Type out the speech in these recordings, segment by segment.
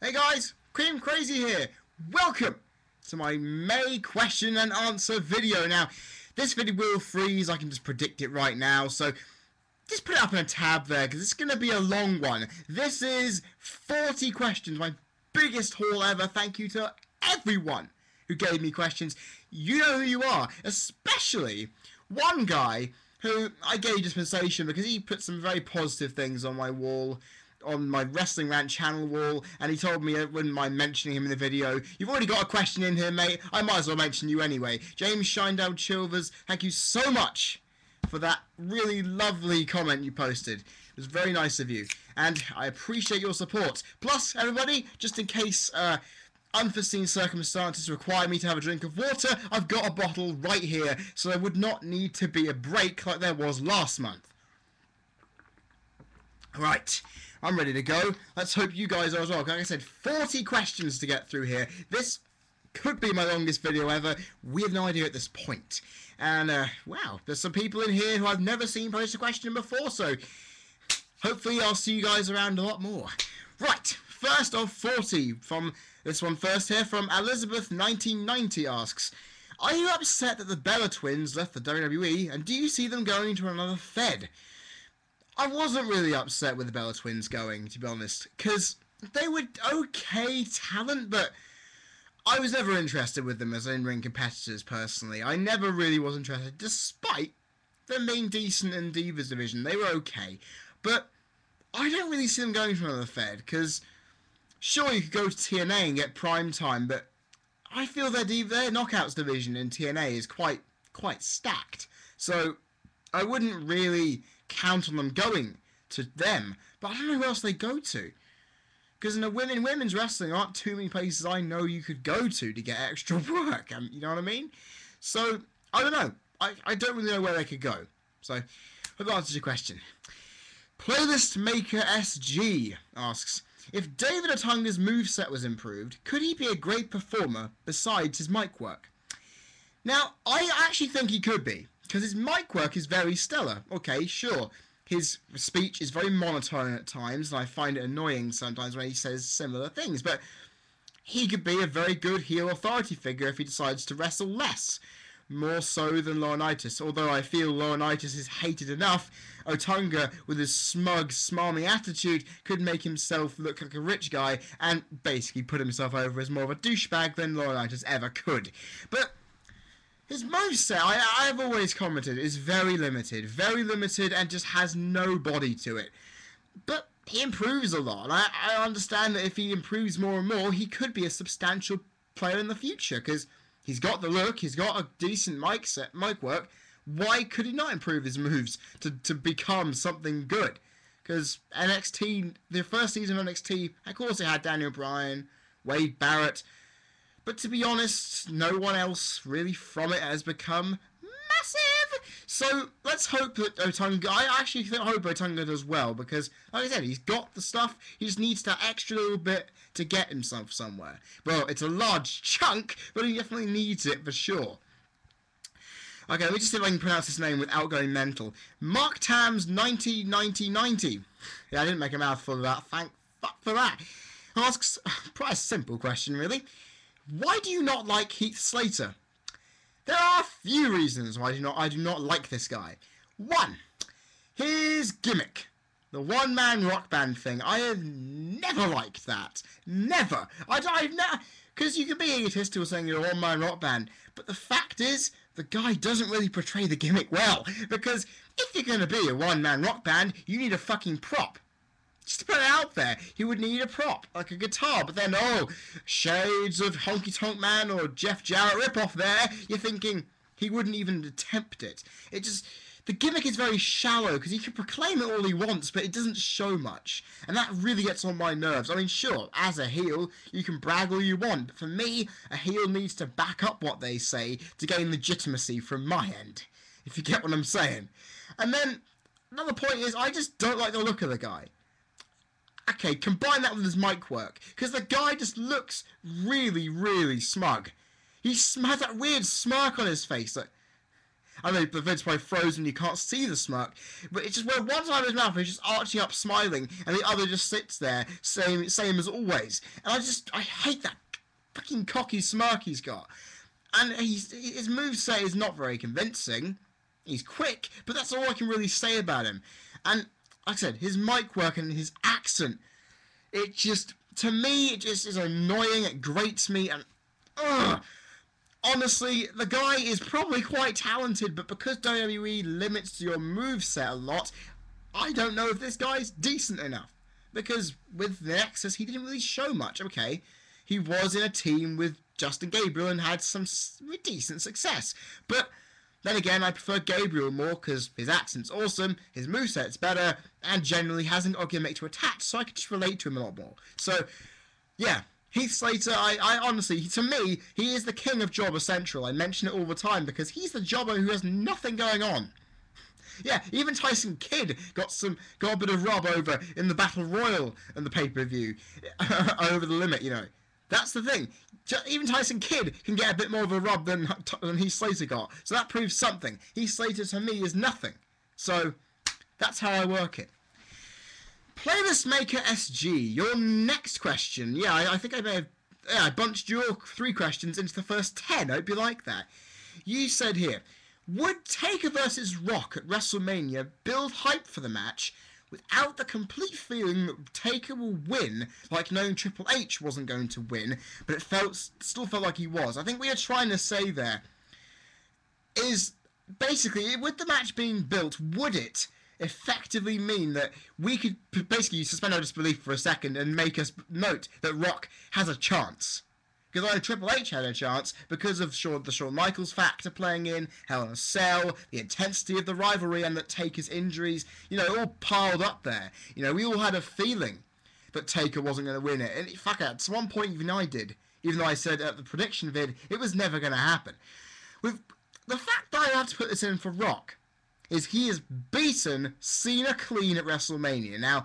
Hey guys, CreamCrazy here. Welcome to my May Question and Answer video. Now, this video will freeze, I can just predict it right now, so just put it up in a tab there, because it's going to be a long one. This is 40 questions, my biggest haul ever. Thank you to everyone who gave me questions. You know who you are, especially one guy who I gave dispensation because he put some very positive things on my wall, on my Wrestling Rant channel wall, and he told me I wouldn't mind mentioning him in the video. You've already got a question in here, mate. I might as well mention you anyway. James Shinedown Chilvers, thank you so much for that really lovely comment you posted. It was very nice of you, and I appreciate your support. Plus, everybody, just in case unforeseen circumstances require me to have a drink of water, I've got a bottle right here, so there would not need to be a break like there was last month. Right, I'm ready to go. Let's hope you guys are as well. Like I said, 40 questions to get through here. This could be my longest video ever. We have no idea at this point. And, wow, there's some people in here who I've never seen post a question before, so hopefully I'll see you guys around a lot more. Right, first of 40 from this one first here from Elizabeth1990 asks, are you upset that the Bella Twins left the WWE, and do you see them going to another Fed? I wasn't really upset with the Bella Twins going, to be honest, because they were okay talent, but I was never interested with them as in-ring competitors, personally. I never really was interested, despite them being decent in Divas division. They were okay, but I don't really see them going to another Fed, because sure, you could go to TNA and get prime time, but I feel their Knockouts division in TNA is quite stacked, so I wouldn't really count on them going to them, but I don't know who else they go to. Because in a women's wrestling, there aren't too many places I know you could go to get extra work. You know what I mean? So, I don't know. I don't really know where they could go. So, hope that answers your question. Playlist Maker SG asks, if David Otunga's moveset was improved, could he be a great performer besides his mic work? Now, I actually think he could be, because his mic work is very stellar. Okay, sure. His speech is very monotone at times, and I find it annoying sometimes when he says similar things, but he could be a very good heel authority figure if he decides to wrestle less. More so than Laurinaitis, although I feel Laurinaitis is hated enough, Otunga, with his smug, smarmy attitude, could make himself look like a rich guy and basically put himself over as more of a douchebag than Laurinaitis ever could. But his moveset, I've always commented, is very limited, and just has no body to it. But he improves a lot, and I understand that if he improves more and more, he could be a substantial player in the future, because he's got the look, he's got a decent mic work. Why could he not improve his moves to become something good? Because NXT, the first season of NXT, of course it had Daniel Bryan, Wade Barrett, but to be honest, no one else really from it has become massive. So let's hope that Otunga, I actually hope Otunga does well, because like I said, he's got the stuff, he just needs that extra little bit to get himself somewhere. Well, it's a large chunk, but he definitely needs it for sure. Okay, let me just see if I can pronounce his name without going mental. Mark Tams 909090. Yeah, I didn't make a mouthful of that. Thank fuck for that. Asks, probably a simple question really. Why do you not like Heath Slater? There are a few reasons why I do not like this guy. One, his gimmick. The one-man rock band thing. I have never liked that. Never. I've never... Because you can be egotistical saying you're a one-man rock band, but the fact is, the guy doesn't really portray the gimmick well. Because if you're going to be a one-man rock band, you need a fucking prop. Just to put it out there, he would need a prop, like a guitar, but then, oh, shades of Honky Tonk Man or Jeff Jarrett ripoff there, you're thinking he wouldn't even attempt it. It just, the gimmick is very shallow, because he can proclaim it all he wants, but it doesn't show much, and that really gets on my nerves. I mean, sure, as a heel, you can brag all you want, but for me, a heel needs to back up what they say to gain legitimacy from my end, if you get what I'm saying. And then, another point is, I just don't like the look of the guy. Okay, combine that with his mic work, because the guy just looks really, really smug. He has that weird smirk on his face, like, I know the vid's probably frozen, you can't see the smirk, but it's just where one side of his mouth is just arching up smiling, and the other just sits there, same as always. And I hate that fucking cocky smirk he's got. And his moveset is not very convincing. He's quick, but that's all I can really say about him. And like I said, his mic work and his accent, it just, to me, it just is annoying, it grates me, and honestly, the guy is probably quite talented, but because WWE limits your moveset a lot, I don't know if this guy's decent enough. Because with the Nexus, he didn't really show much. Okay, he was in a team with Justin Gabriel and had some decent success. But then again, I prefer Gabriel more because his accent's awesome, his moveset's better, and generally hasn't got a gimmick to attach, so I can just relate to him a lot more. So, yeah. Heath Slater, I honestly, to me, he is the king of Jobber Central. I mention it all the time because he's the jobber who has nothing going on. Yeah, even Tyson Kidd got a bit of rub over in the Battle Royal and the pay-per-view over the limit, you know. That's the thing. Even Tyson Kidd can get a bit more of a rub than Heath Slater got. So that proves something. Heath Slater to me is nothing. So that's how I work it. Playlist Maker SG, your next question. Yeah, I think I may have... Yeah, I bunched your 3 questions into the first 10. I hope you like that. You said here, would Taker vs. Rock at WrestleMania build hype for the match without the complete feeling that Taker will win, like knowing Triple H wasn't going to win, but it still felt like he was? I think what you're trying to say there is, basically, with the match being built, would it effectively mean that we could basically suspend our disbelief for a second and make us note that Rock has a chance? Because I know Triple H had a chance because of the Shawn Michaels factor playing in, Hell in a Cell, the intensity of the rivalry, and that Taker's injuries, you know, all piled up there. You know, we all had a feeling that Taker wasn't going to win it. And fuck it, at one point even I did. Even though I said at the prediction vid, it was never going to happen. With the fact that I have to put this in for Rock is he has beaten Cena clean at WrestleMania. Now,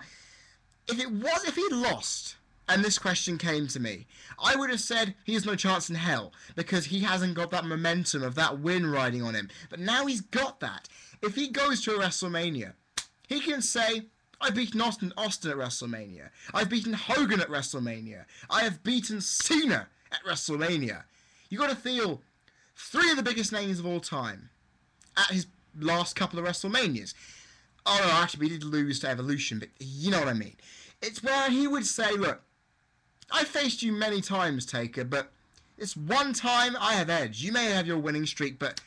if he lost, and this question came to me, I would have said he has no chance in hell, because he hasn't got that momentum of that win riding on him. But now he's got that. If he goes to a WrestleMania, he can say, I've beaten Austin at WrestleMania. I've beaten Hogan at WrestleMania. I have beaten Cena at WrestleMania. You got to feel 3 of the biggest names of all time at his last couple of WrestleManias. Oh no, actually we did lose to Evolution, but you know what I mean. It's where he would say, look, I faced you many times, Taker, but this one time I have edge. You may have your winning streak, but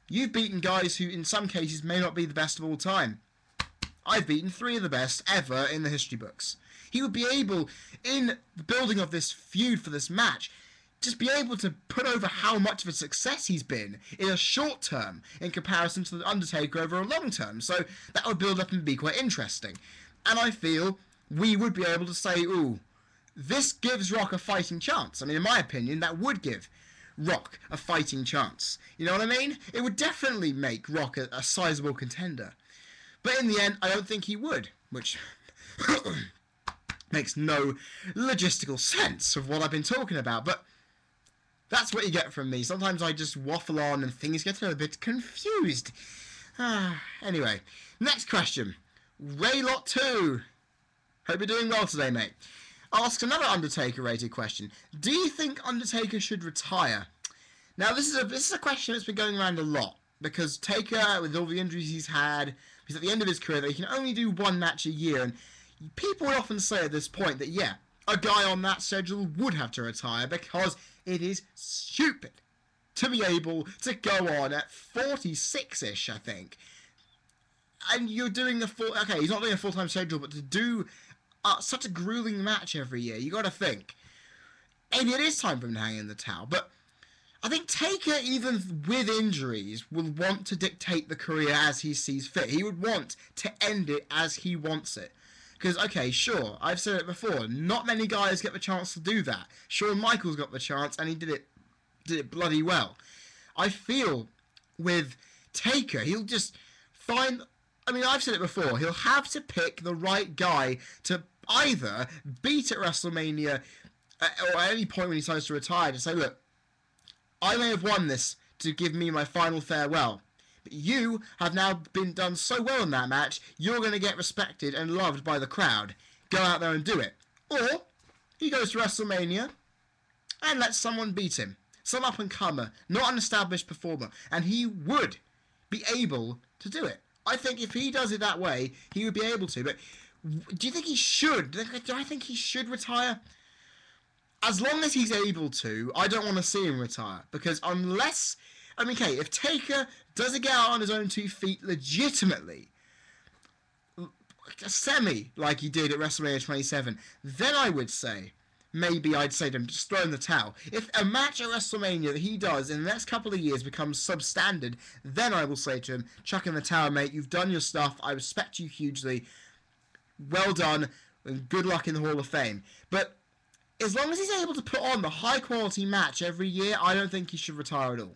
you've beaten guys who in some cases may not be the best of all time. I've beaten 3 of the best ever in the history books. He would be able, in the building of this feud for this match, just be able to put over how much of a success he's been in a short term in comparison to The Undertaker over a long term. So that would build up and be quite interesting. And I feel we would be able to say, ooh, this gives Rock a fighting chance. I mean, in my opinion, that would give Rock a fighting chance. You know what I mean? It would definitely make Rock a sizable contender. But in the end, I don't think he would, which makes no logistical sense of what I've been talking about. But that's what you get from me. Sometimes I just waffle on and things get a little bit confused. Anyway, next question. Raylot2. Hope you're doing well today, mate. Asks another Undertaker-rated question. Do you think Undertaker should retire? Now, this is a question that's been going around a lot. Because Taker, with all the injuries he's had, he's at the end of his career that he can only do 1 match a year. And people would often say at this point that, yeah, a guy on that schedule would have to retire because it is stupid to be able to go on at 46-ish, I think. And you're doing the full... Okay, he's not doing a full-time schedule, but to do such a grueling match every year, you got to think. Maybe it is time for him to hang in the towel, but I think Taker, even with injuries, will want to dictate the career as he sees fit. He would want to end it as he wants it. Because, okay, sure, I've said it before, not many guys get the chance to do that. Shawn Michaels got the chance, and he did it bloody well. I feel with Taker, he'll just find... I mean, I've said it before, he'll have to pick the right guy to either beat at WrestleMania or at any point when he decides to retire to say, look, I may have won this to give me my final farewell, But you have now been done so well in that match, you're going to get respected and loved by the crowd. Go out there and do it. Or he goes to WrestleMania and lets someone beat him. Some up-and-comer, not an established performer. And he would be able to do it. I think if he does it that way, he would be able to. But do you think he should? Do I think he should retire? As long as he's able to, I don't want to see him retire. Because unless... I mean, okay, if Taker doesn't get out on his own 2 feet legitimately, a semi like he did at WrestleMania 27, then I would say, maybe I'd say to him, just throw in the towel. If a match at WrestleMania that he does in the next couple of years becomes substandard, then I will say to him, chuck in the towel, mate, you've done your stuff, I respect you hugely, well done, and good luck in the Hall of Fame. But as long as he's able to put on the high-quality match every year, I don't think he should retire at all.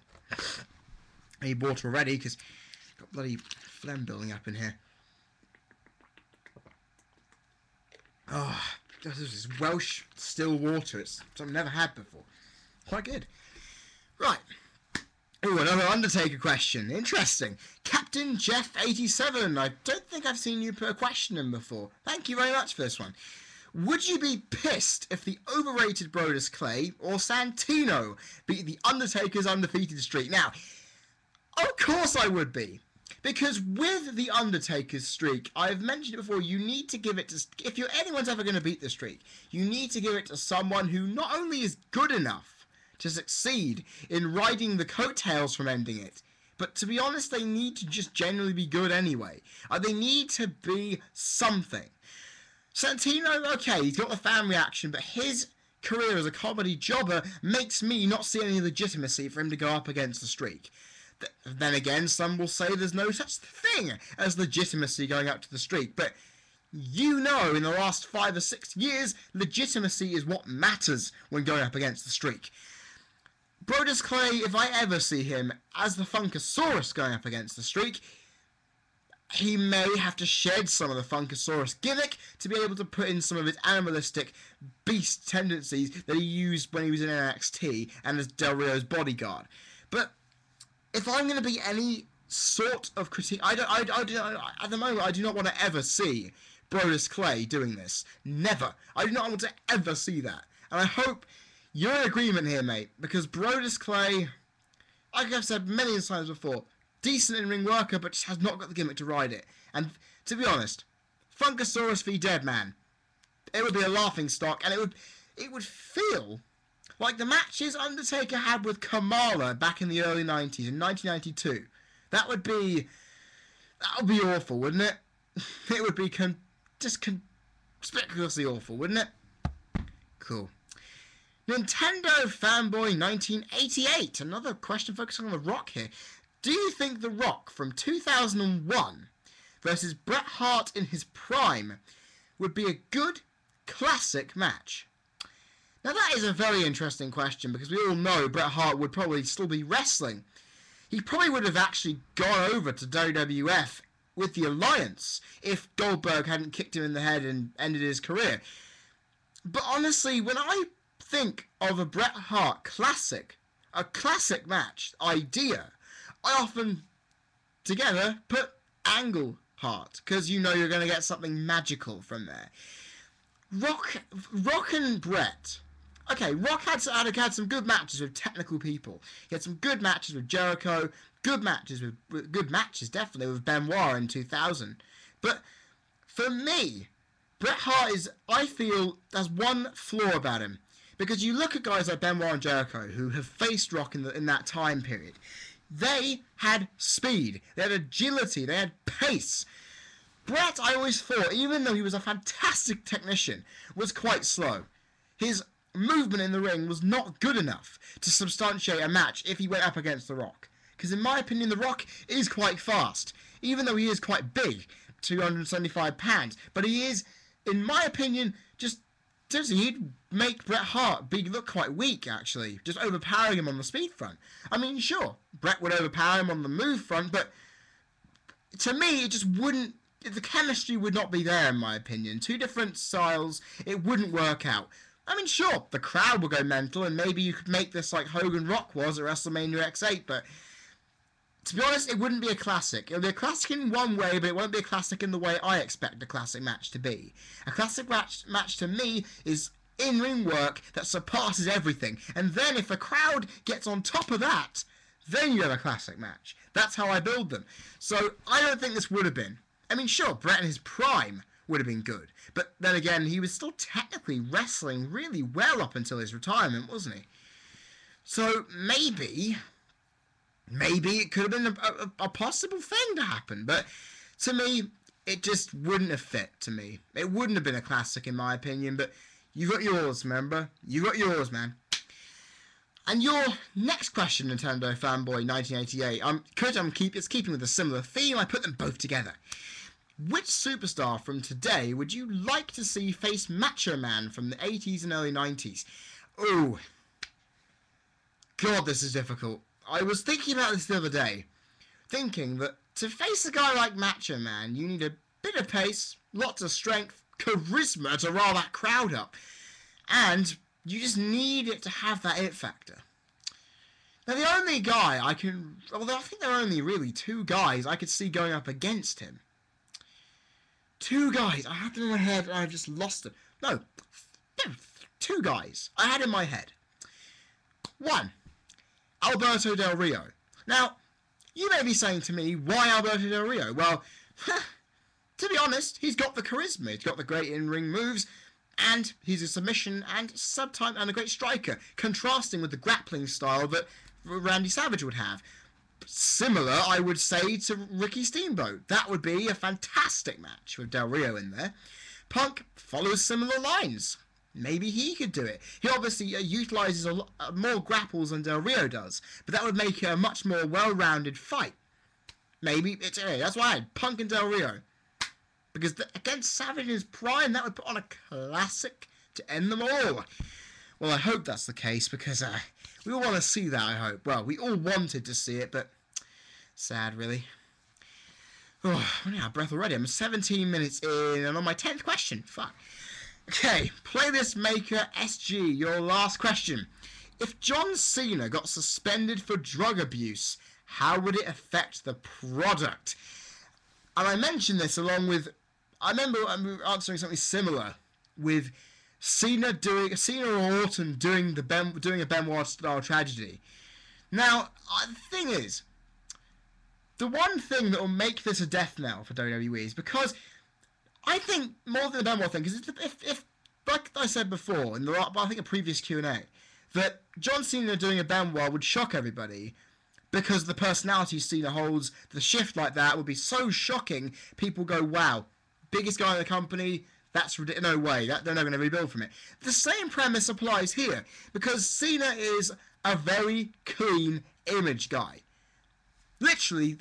I need water already, because I've got bloody phlegm building up in here. Oh, this is Welsh still water. It's something I've never had before. Quite good. Right. Oh, another Undertaker question. Interesting. Captain Jeff 87. I don't think I've seen you put a question in before. Thank you very much for this one. Would you be pissed if the overrated Brodus Clay or Santino beat the Undertaker's undefeated streak? Now, of course I would be. Because with the Undertaker's streak, I've mentioned it before, you need to give it to... If anyone's ever going to beat the streak, you need to give it to someone who not only is good enough to succeed in riding the coattails from ending it, but to be honest, they need to just generally be good anyway. They need to be something. Santino, okay, he's got the fan reaction, but his career as a comedy jobber makes me not see any legitimacy for him to go up against the streak. Then again, some will say there's no such thing as legitimacy going up to the streak, but you know in the last 5 or 6 years, legitimacy is what matters when going up against the streak. Brodus Clay, if I ever see him as the Funkasaurus going up against the streak, he may have to shed some of the Funkasaurus gimmick to be able to put in some of his animalistic beast tendencies that he used when he was in NXT and as Del Rio's bodyguard. But if I'm going to be any sort of critique, at the moment I do not want to ever see Brodus Clay doing this. Never. I do not want to ever see that. And I hope you're in agreement here, mate, because Brodus Clay, like I've said many times before, decent in-ring worker, but just has not got the gimmick to ride it. And to be honest, Funkasaurus v Deadman, it would be a laughing stock, and it would feel like the matches Undertaker had with Kamala back in the early 90s, in 1992. That would be awful, wouldn't it? It would be conspicuously awful, wouldn't it? Cool. Nintendo Fanboy 1988. Another question focusing on The Rock here. Do you think The Rock from 2001 versus Bret Hart in his prime would be a good classic match? Now that is a very interesting question because we all know Bret Hart would probably still be wrestling. He probably would have actually gone over to WWF with the Alliance if Goldberg hadn't kicked him in the head and ended his career. But honestly, when I think of a Bret Hart classic, a classic match idea, I often together put Angle Hart because you know you're going to get something magical from there. Rock and Bret. Okay, Rock had some good matches with technical people. He had some good matches with Jericho, good matches definitely with Benoit in 2000. But for me, Bret Hart I feel, has one flaw about him. Because you look at guys like Benoit and Jericho who have faced Rock in that time period. They had speed, they had agility, they had pace. Bret, I always thought, even though he was a fantastic technician, was quite slow. His movement in the ring was not good enough to substantiate a match if he went up against The Rock. Because in my opinion, The Rock is quite fast, even though he is quite big, 275 pounds. But he is, in my opinion, he'd make Bret Hart look quite weak, actually, just overpowering him on the speed front. I mean, sure, Bret would overpower him on the move front, but to me, it just wouldn't, the chemistry would not be there, in my opinion. Two different styles, it wouldn't work out. I mean, sure, the crowd will go mental, and maybe you could make this like Hogan Rock was at WrestleMania X8, but To be honest, it wouldn't be a classic. It'll be a classic in one way, but it won't be a classic in the way I expect a classic match to be. A classic match to me is in-ring work that surpasses everything. And then if a crowd gets on top of that, then you have a classic match. That's how I build them. So I don't think this would have been. I mean, sure, Bret in his prime would have been good. But then again, he was still technically wrestling really well up until his retirement, wasn't he? So maybe it could have been a possible thing to happen. But to me, it just wouldn't have fit to me. It wouldn't have been a classic in my opinion. But you got yours, remember? You got yours, man. And your next question, Nintendo Fanboy 1988, it's keeping with a similar theme. I put them both together. Which superstar from today would you like to see face Macho Man from the 80s and early 90s? Oh, God, this is difficult. I was thinking about this the other day, thinking that to face a guy like Macho Man, you need a bit of pace, lots of strength, charisma to rile that crowd up, and you just need it to have that it factor. Now, the only guy I think there are only really two guys I could see going up against him. Two guys. I had them in my head and I've just lost them. No, two guys I had in my head. One, Alberto Del Rio. Now, you may be saying to me, why Alberto Del Rio? Well, to be honest, he's got the charisma. He's got the great in-ring moves. And he's a submission and a great striker, contrasting with the grappling style that Randy Savage would have. Similar, I would say, to Ricky Steamboat. That would be a fantastic match with Del Rio in there. Punk follows similar lines. Maybe he could do it. He obviously utilises a lot more grapples than Del Rio does, but that would make it a much more well-rounded fight. Maybe that's why I had Punk and Del Rio. Because against Savage in his prime, that would put on a classic to end them all. Well, I hope that's the case, because we all want to see that, I hope. Well, we all wanted to see it, but sad, really. Oh, I'm running out of breath already. I'm 17 minutes in, and on my 10th question. Fuck. Okay, Playlist Maker SG, your last question. If John Cena got suspended for drug abuse, how would it affect the product? And I mentioned this along with, I remember answering something similar with Cena or Orton doing a Benoit style tragedy. Now, the thing is, the one thing that will make this a death knell for WWE is because I think more than the Benoit thing, because if like I said before in a previous Q&A, that John Cena doing a Benoit would shock everybody. Because the personality Cena holds, the shift like that would be so shocking, people go, wow, biggest guy in the company, that's ridiculous, no way, they're not going to rebuild from it. The same premise applies here, because Cena is a very clean image guy. Literally,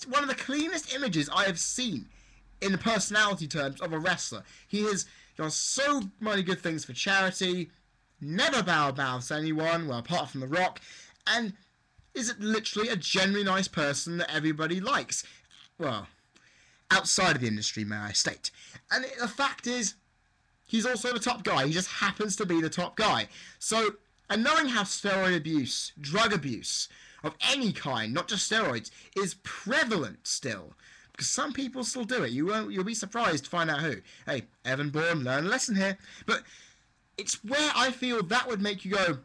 one of the cleanest images I have seen in the personality terms of a wrestler. He has done so many good things for charity, never mouths anyone, well, apart from The Rock, and is literally a genuinely nice person that everybody likes. Well, outside of the industry, may I state. And the fact is, he's also the top guy. He just happens to be the top guy. So, and knowing how steroid abuse, drug abuse, of any kind, not just steroids, is prevalent still. Because some people still do it. You'll be surprised to find out who. Hey, Evan Bourne, learn a lesson here. But it's where I feel that would make you go,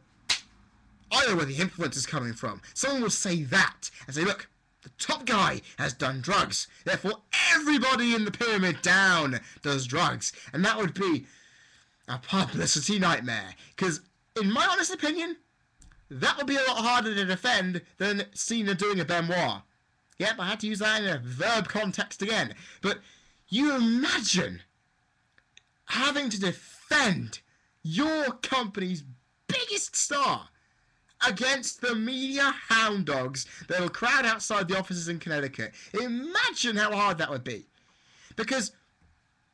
I know where the influence is coming from. Someone will say that and say, look, the top guy has done drugs. Therefore, everybody in the pyramid down does drugs. And that would be a publicity nightmare. Because, in my honest opinion, that would be a lot harder to defend than Cena doing a Benoit. Yep, I had to use that in a verb context again. But you imagine having to defend your company's biggest star against the media hound dogs that will crowd outside the offices in Connecticut. Imagine how hard that would be. Because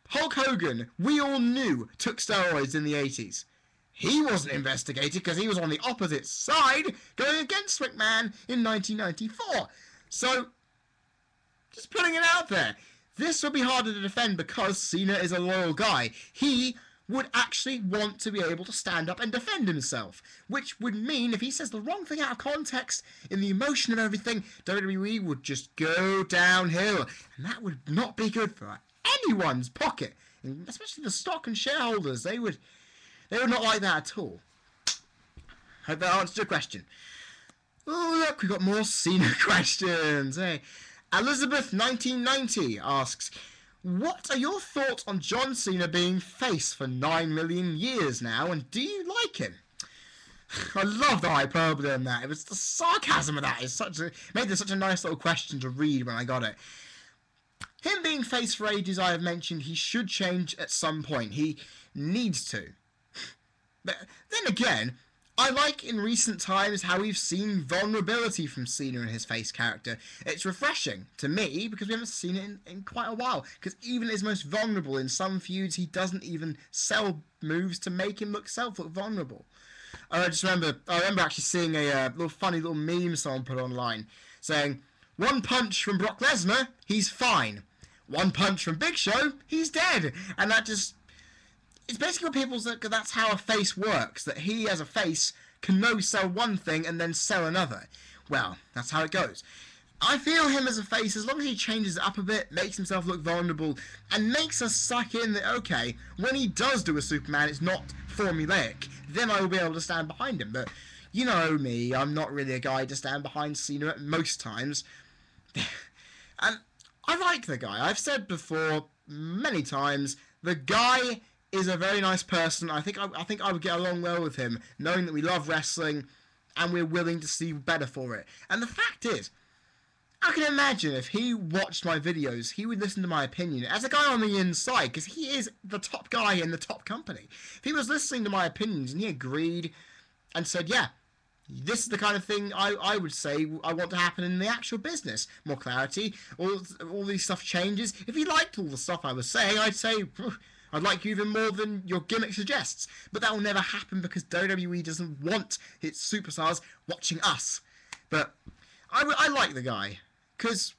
Hulk Hogan, we all knew, took steroids in the 80s. He wasn't investigated because he was on the opposite side going against McMahon in 1994. So, just putting it out there. This will be harder to defend because Cena is a loyal guy. He would actually want to be able to stand up and defend himself. Which would mean if he says the wrong thing out of context, in the emotion of everything, WWE would just go downhill. And that would not be good for anyone's pocket. Especially the stock and shareholders. They would not like that at all. Hope that answers your question. Oh, look, we've got more Cena questions. Hey, Elizabeth1990 asks, what are your thoughts on John Cena being face for 9 million years now, and do you like him? I love the hyperbole on that. It was the sarcasm of that. Made this such a nice little question to read when I got it. Him being face for ages, I have mentioned he should change at some point. He needs to. But then again, I like in recent times how we've seen vulnerability from Cena and his face character. It's refreshing to me because we haven't seen it in quite a while. Because even as most vulnerable in some feuds, he doesn't even sell moves to make him look vulnerable. I remember actually seeing a little funny little meme someone put online saying, one punch from Brock Lesnar, he's fine. One punch from Big Show, he's dead. And that just... It's basically what people say, that's how a face works. That he, as a face, can sell one thing and then sell another. Well, that's how it goes. I feel him as a face, as long as he changes it up a bit, makes himself look vulnerable, and makes us suck in that, okay, when he does do a Superman, it's not formulaic, then I will be able to stand behind him. But you know me, I'm not really a guy to stand behind Cena at most times. And I like the guy. I've said before many times, the guy is a very nice person. I think I would get along well with him, knowing that we love wrestling and we're willing to see better for it. And the fact is, I can imagine if he watched my videos, he would listen to my opinion as a guy on the inside, because he is the top guy in the top company. If he was listening to my opinions and he agreed and said, yeah, this is the kind of thing I would say I want to happen in the actual business. More clarity, all these stuff changes. If he liked all the stuff I was saying, I'd say, I'd like you even more than your gimmick suggests. But that will never happen because WWE doesn't want its superstars watching us. But I like the guy. Because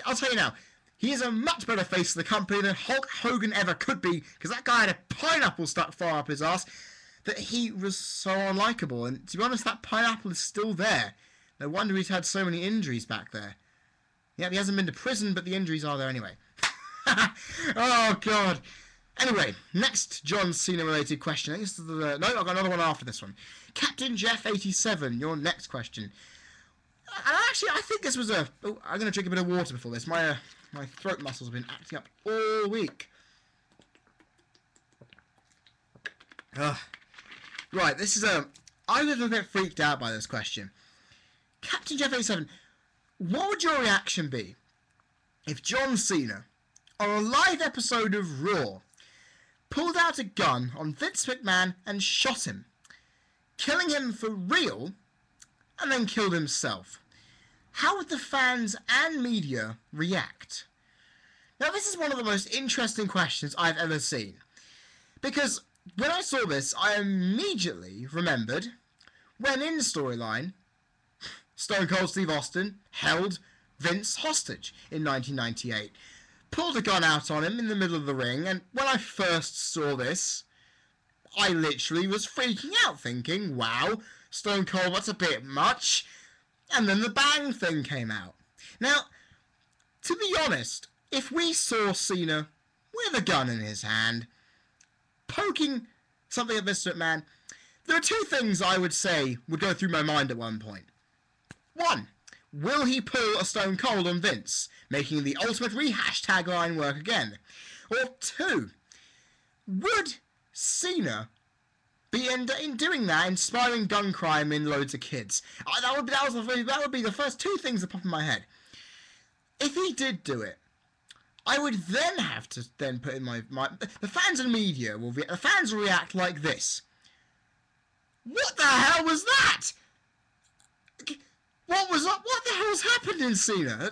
I'll tell you now, he is a much better face of the company than Hulk Hogan ever could be. Because that guy had a pineapple stuck far up his ass. That he was so unlikable. And to be honest, that pineapple is still there. No wonder he's had so many injuries back there. Yeah, he hasn't been to prison, but the injuries are there anyway. Oh, God. Anyway, next John Cena related question. No, I've got another one after this one. Captain Jeff 87, your next question. And actually, I think this was I'm going to drink a bit of water before this. My throat muscles have been acting up all week. Right, this is I was a bit freaked out by this question. Captain Jeff 87, what would your reaction be if John Cena, on a live episode of Raw, pulled out a gun on Vince McMahon and shot him, killing him for real, and then killed himself? How would the fans and media react? Now, this is one of the most interesting questions I've ever seen. Because when I saw this, I immediately remembered when in the storyline, Stone Cold Steve Austin held Vince hostage in 1998. Pulled a gun out on him in the middle of the ring, and when I first saw this, I literally was freaking out, thinking, wow, Stone Cold, that's a bit much. And then the bang thing came out. Now, to be honest, if we saw Cena with a gun in his hand, poking something at Mr. McMahon, there are two things I would say would go through my mind at one point. One, will he pull a Stone Cold on Vince, making the ultimate rehash tagline work again? Or two, would Cena be in doing that, inspiring gun crime in loads of kids? That would be the first two things that pop in my head. If he did do it, I would then have to then put in my the fans and media the fans will react like this. What the hell was that? What the hell's happened in Cena?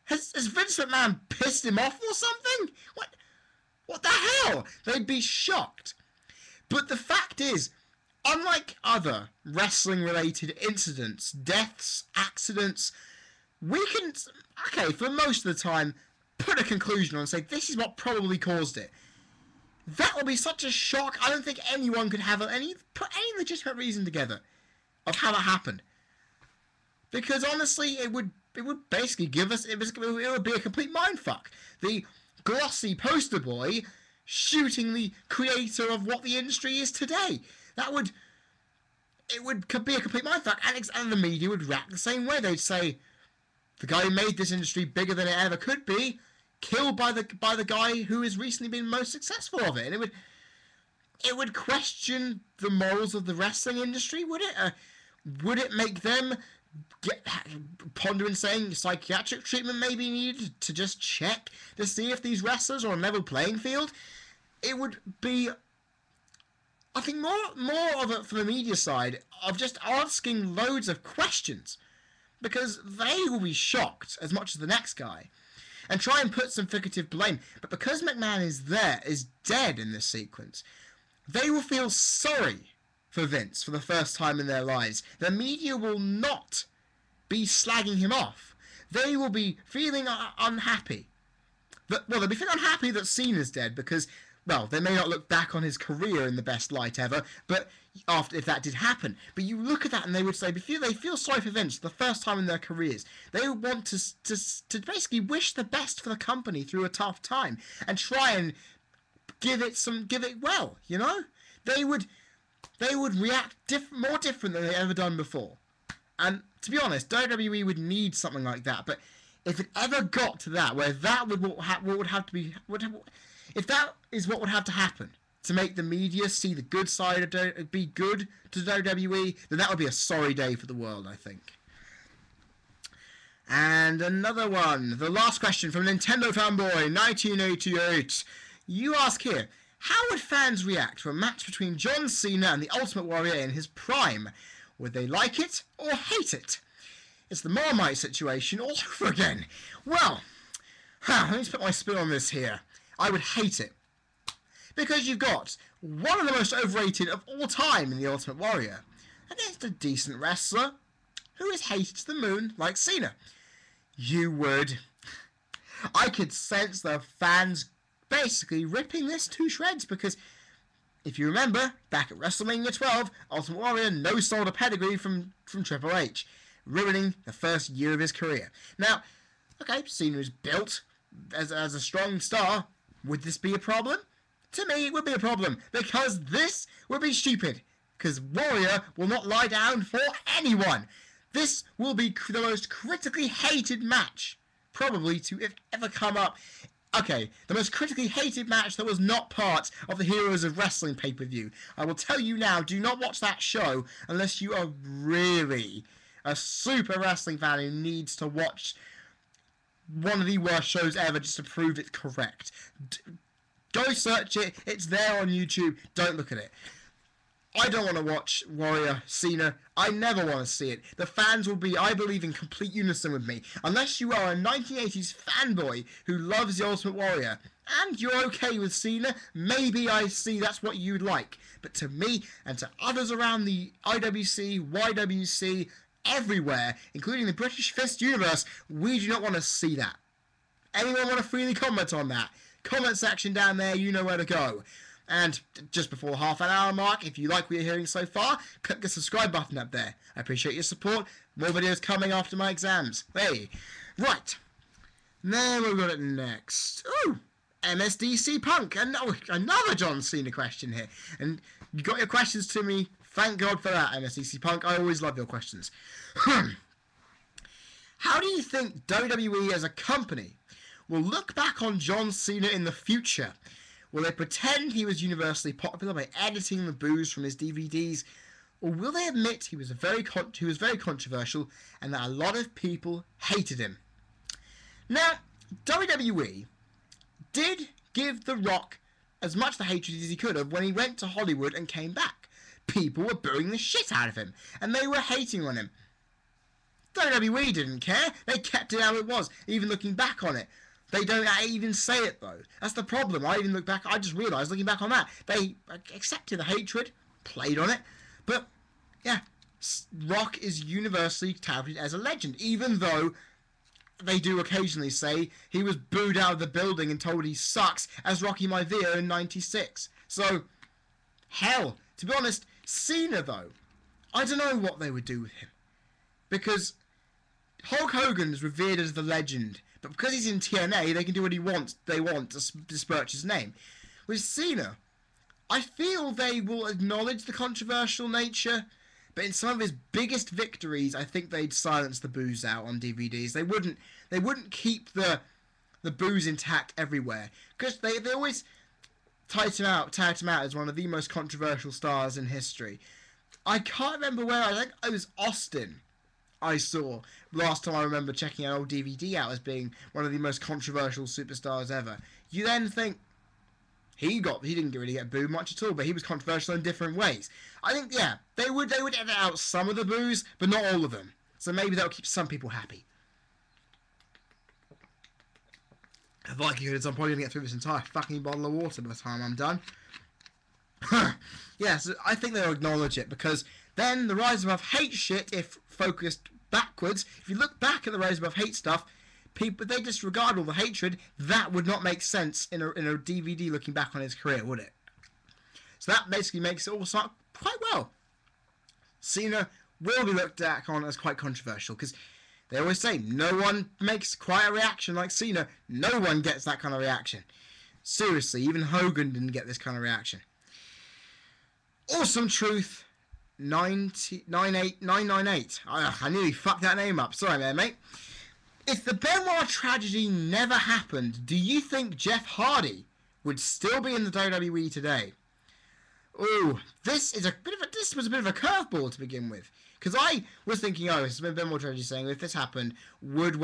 Has Vince McMahon pissed him off or something? What the hell? They'd be shocked. But the fact is, unlike other wrestling-related incidents, deaths, accidents, we can, okay, for most of the time, put a conclusion on and say, this is what probably caused it. That will be such a shock. I don't think anyone could put any legitimate reason together of how that happened. Because honestly, it would basically give us, it would be a complete mindfuck. The glossy poster boy shooting the creator of what the industry is today. Could be a complete mindfuck, and the media would react the same way. They'd say, the guy who made this industry bigger than it ever could be, killed by the guy who has recently been most successful of it. And it would question the morals of the wrestling industry, would it? Would it make them ponder and saying psychiatric treatment may be needed to just check to see if these wrestlers are on a level playing field? It would be, I think, more of it from the media side of just asking loads of questions, because they will be shocked as much as the next guy and try and put some figurative blame. But because McMahon is dead in this sequence, they will feel sorry for Vince for the first time in their lives. The media will not be slagging him off. They will be feeling unhappy. They'll be feeling unhappy that Cena's dead because, well, they may not look back on his career in the best light ever, but if that did happen. But you look at that and they would say, they feel sorry for Vince for the first time in their careers. They would want to basically wish the best for the company through a tough time and try and give it well, you know? They would react more different than they've ever done before. And to be honest, WWE would need something like that. But if it ever got to that, where that if that is what would have to happen to make the media see the good side of be good to WWE, then that would be a sorry day for the world, I think. And another one, the last question from Nintendo Fanboy 1988. You ask here, how would fans react to a match between John Cena and the Ultimate Warrior in his prime? Would they like it or hate it? It's the Marmite situation all over again. Well, let me put my spin on this here. I would hate it. Because you've got one of the most overrated of all time in the Ultimate Warrior against a decent wrestler who is hated to the moon like Cena. You would. I could sense the fans basically ripping this to shreds, because if you remember, back at WrestleMania 12, Ultimate Warrior no-sold a pedigree from Triple H, ruining the first year of his career. Now, okay, Cena is built as a strong star. Would this be a problem? To me, it would be a problem, because this would be stupid, because Warrior will not lie down for anyone. This will be the most critically hated match, probably, to ever come up. Okay, the most critically hated match that was not part of the Heroes of Wrestling pay-per-view. I will tell you now, do not watch that show unless you are really a super wrestling fan who needs to watch one of the worst shows ever just to prove it's correct. Go search it. It's there on YouTube. Don't look at it. I don't want to watch Warrior Cena. I never want to see it. The fans will be, I believe, in complete unison with me. Unless you are a 1980s fanboy who loves the Ultimate Warrior and you're okay with Cena, maybe I see that's what you'd like. But to me and to others around the IWC, YWC, everywhere, including the British Fist universe, we do not want to see that. Anyone want to freely comment on that? Comment section down there, you know where to go. And just before the half an hour mark, if you like what you're hearing so far, click the subscribe button up there. I appreciate your support. More videos coming after my exams. Hey, right. Then we've got it next. Ooh, MSDC Punk. And another John Cena question here. And you got your questions to me. Thank God for that, MSDC Punk. I always love your questions. How do you think WWE as a company will look back on John Cena in the future? Will they pretend he was universally popular by editing the booze from his DVDs? Or will they admit he was very controversial and that a lot of people hated him? Now, WWE did give The Rock as much the hatred as he could have when he went to Hollywood and came back. People were booing the shit out of him, and they were hating on him. WWE didn't care. They kept it how it was, even looking back on it. They don't even say it, though. That's the problem. I just realised, looking back on that, they accepted the hatred, played on it, but, yeah, Rock is universally touted as a legend, even though they do occasionally say he was booed out of the building and told he sucks as Rocky Maivia in '96. So, hell, to be honest, Cena though, I don't know what they would do with him. Because Hulk Hogan is revered as the legend, but because he's in TNA, they can do what they want to disparage his name. With Cena, I feel they will acknowledge the controversial nature, but in some of his biggest victories, I think they'd silence the boos out on DVDs. They wouldn't keep the boos intact everywhere, because they always tout him out as one of the most controversial stars in history. I can't remember where. I think it was Austin I saw last time I remember checking an old DVD out as being one of the most controversial superstars ever. You then think he didn't really get booed much at all, but he was controversial in different ways. I think they would edit out some of the boos, but not all of them. So maybe that'll keep some people happy. The likelihood is I'm probably gonna get through this entire fucking bottle of water by the time I'm done. Yeah, so I think they'll acknowledge it, because then the Rise Above Hate shit, if focused backwards, if you look back at the Rise Above Hate stuff, people, they disregard all the hatred. That would not make sense in a DVD looking back on his career, would it? So that basically makes it all start quite well. Cena will be looked at on as quite controversial, because they always say no one makes quite a reaction like Cena. No one gets that kind of reaction. Seriously, even Hogan didn't get this kind of reaction. Awesome Truth 998. I nearly fucked that name up. Sorry there, mate. If the Benoit tragedy never happened, do you think Jeff Hardy would still be in the WWE today? Ooh, this was a bit of a curveball to begin with, because I was thinking, it's been Benoit tragedy saying if this happened, would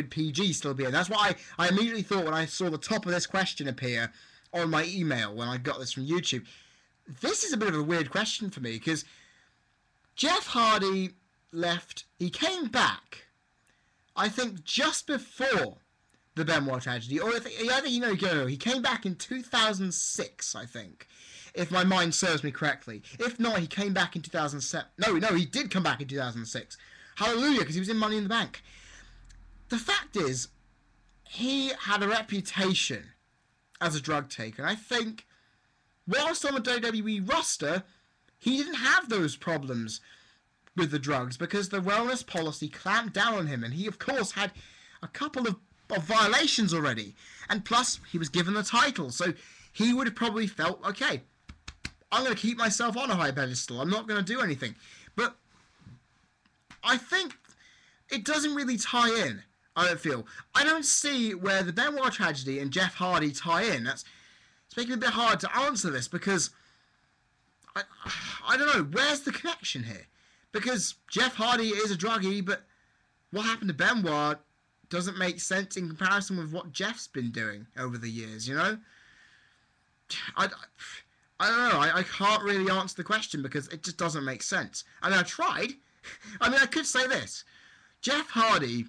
PG still be in? That's what I immediately thought when I saw the top of this question appear on my email when I got this from YouTube. This is a bit of a weird question for me, because Jeff Hardy left. He came back, I think, just before the Benoit tragedy, or he came back in 2006, I think, if my mind serves me correctly. If not, he came back in 2007. No, he did come back in 2006. Hallelujah, because he was in Money in the Bank. The fact is, he had a reputation as a drug taker, and I think, whilst on the WWE roster, he didn't have those problems with the drugs, because the wellness policy clamped down on him, and he, of course, had a couple of violations already. And plus, he was given the title, so he would have probably felt, okay, I'm going to keep myself on a high pedestal. I'm not going to do anything. But I think it doesn't really tie in, I don't feel. I don't see where the Benoit tragedy and Jeff Hardy tie in. It's making it a bit hard to answer this, because I don't know, where's the connection here? Because Jeff Hardy is a druggie, but what happened to Benoit doesn't make sense in comparison with what Jeff's been doing over the years, you know? I don't know, I can't really answer the question, because it just doesn't make sense. I mean, I tried. I could say this. Jeff Hardy,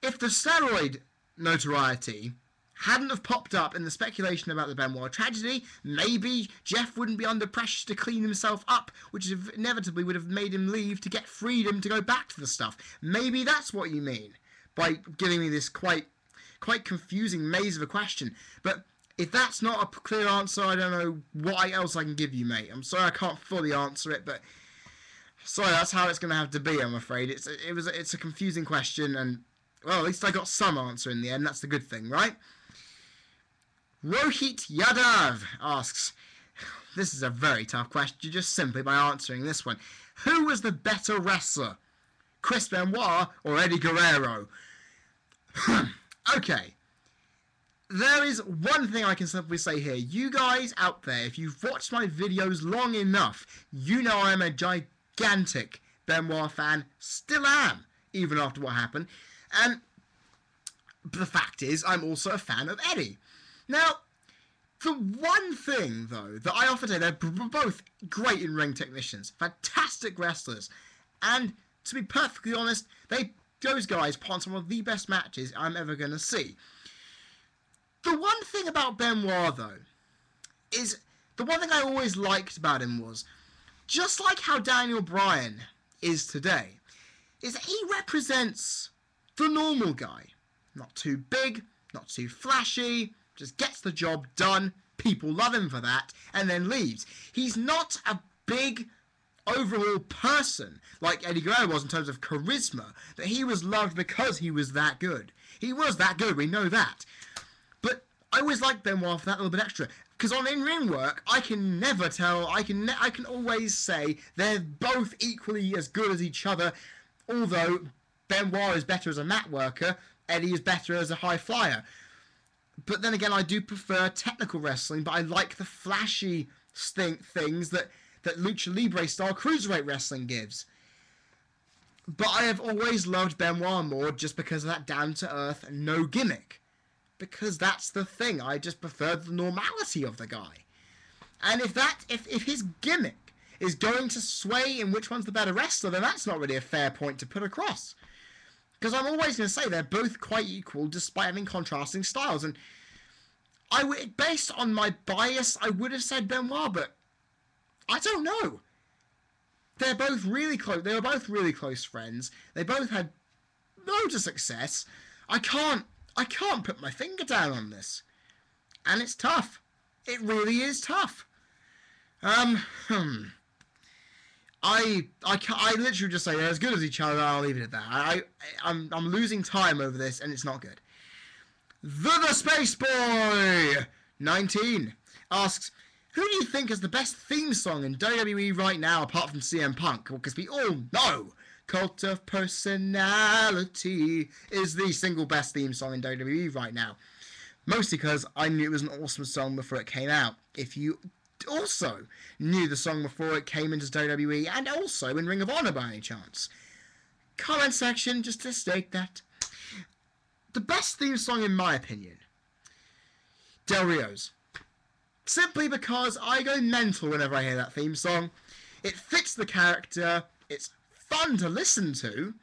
if the steroid notoriety hadn't have popped up in the speculation about the Benoit tragedy, maybe Jeff wouldn't be under pressure to clean himself up, which inevitably would have made him leave to get freedom to go back to the stuff. Maybe that's what you mean by giving me this quite confusing maze of a question. But if that's not a clear answer, I don't know what else I can give you, mate. I'm sorry I can't fully answer it, but sorry, that's how it's going to have to be, I'm afraid. It's a confusing question, and, well, at least I got some answer in the end. That's the good thing, right? Rohit Yadav asks, this is a very tough question, just simply by answering this one. Who was the better wrestler, Chris Benoit or Eddie Guerrero? Okay. There is one thing I can simply say here. You guys out there, if you've watched my videos long enough, you know I am a gigantic Benoit fan. Still am, even after what happened. And the fact is, I'm also a fan of Eddie. Now, the one thing, though, that I often say, they're both great in-ring technicians, fantastic wrestlers, and, to be perfectly honest, those guys put on some of the best matches I'm ever going to see. The one thing about Benoit, though, is, the one thing I always liked about him was, just like how Daniel Bryan is today, is that he represents The normal guy. Not too big, not too flashy, just gets the job done, people love him for that, and then leaves. He's not a big overall person like Eddie Guerrero was in terms of charisma, that he was loved because he was that good. He was that good, we know that. But I always liked Benoit for that little bit extra. Because on in-ring work, I can never tell, I can always say they're both equally as good as each other, although Benoit is better as a mat worker, Eddie is better as a high flyer. But then again, I do prefer technical wrestling, but I like the flashy things that Lucha Libre style cruiserweight wrestling gives. But I have always loved Benoit more just because of that down-to-earth, no gimmick. Because that's the thing, I just prefer the normality of the guy. And if his gimmick is going to sway in which one's the better wrestler, then that's not really a fair point to put across. Because I'm always going to say they're both quite equal despite having contrasting styles. And based on my bias, I would have said Benoit, but I don't know. They're both really close. They were both really close friends. They both had loads of success. I can't put my finger down on this. And it's tough. It really is tough. I literally just say they're as good as each other. I'll leave it at that. I'm losing time over this, and it's not good. The Space Boy 19 asks, who do you think is the best theme song in WWE right now apart from CM Punk? Well, because we all know Cult of Personality is the single best theme song in WWE right now. Mostly because I knew it was an awesome song before it came out. If you also knew the song before it came into WWE and also in Ring of Honor by any chance, comment section just to state that. The best theme song in my opinion, Del Rio's. Simply because I go mental whenever I hear that theme song. It fits the character, it's fun to listen to,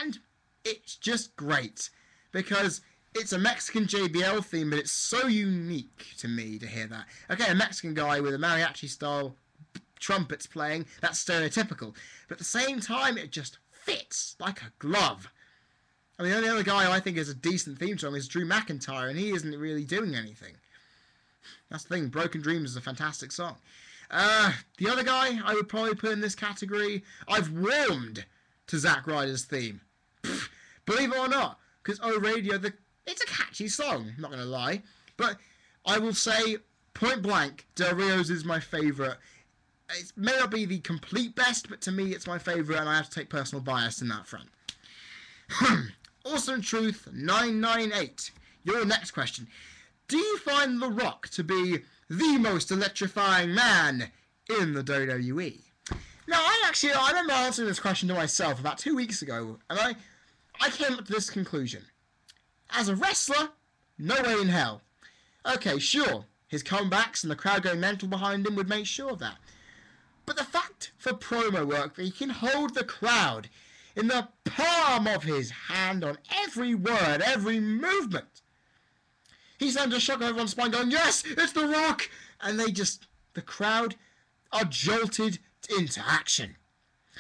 and it's just great. Because it's a Mexican JBL theme, but it's so unique to me to hear that. Okay, a Mexican guy with a mariachi-style trumpets playing, that's stereotypical. But at the same time, it just fits like a glove. I mean, the only other guy I think is a decent theme song is Drew McIntyre, and he isn't really doing anything. That's the thing, Broken Dreams is a fantastic song. The other guy I would probably put in this category, I've warmed to Zack Ryder's theme. Believe it or not, because Oh Radio, it's a catchy song, I'm not going to lie. But I will say, point blank, Del Rio's is my favourite. It may not be the complete best, but to me it's my favourite, and I have to take personal bias in that front. Awesome Truth 998. Your next question. Do you find The Rock to be the most electrifying man in the WWE? Now, I remember answering this question to myself about 2 weeks ago, and I came up to this conclusion. As a wrestler, no way in hell. Okay, sure, his comebacks and the crowd going mental behind him would make sure of that. But the fact for promo work that he can hold the crowd in the palm of his hand on every word, every movement. He's under shock of everyone's spine going, yes, it's The Rock! And the crowd are jolted into action.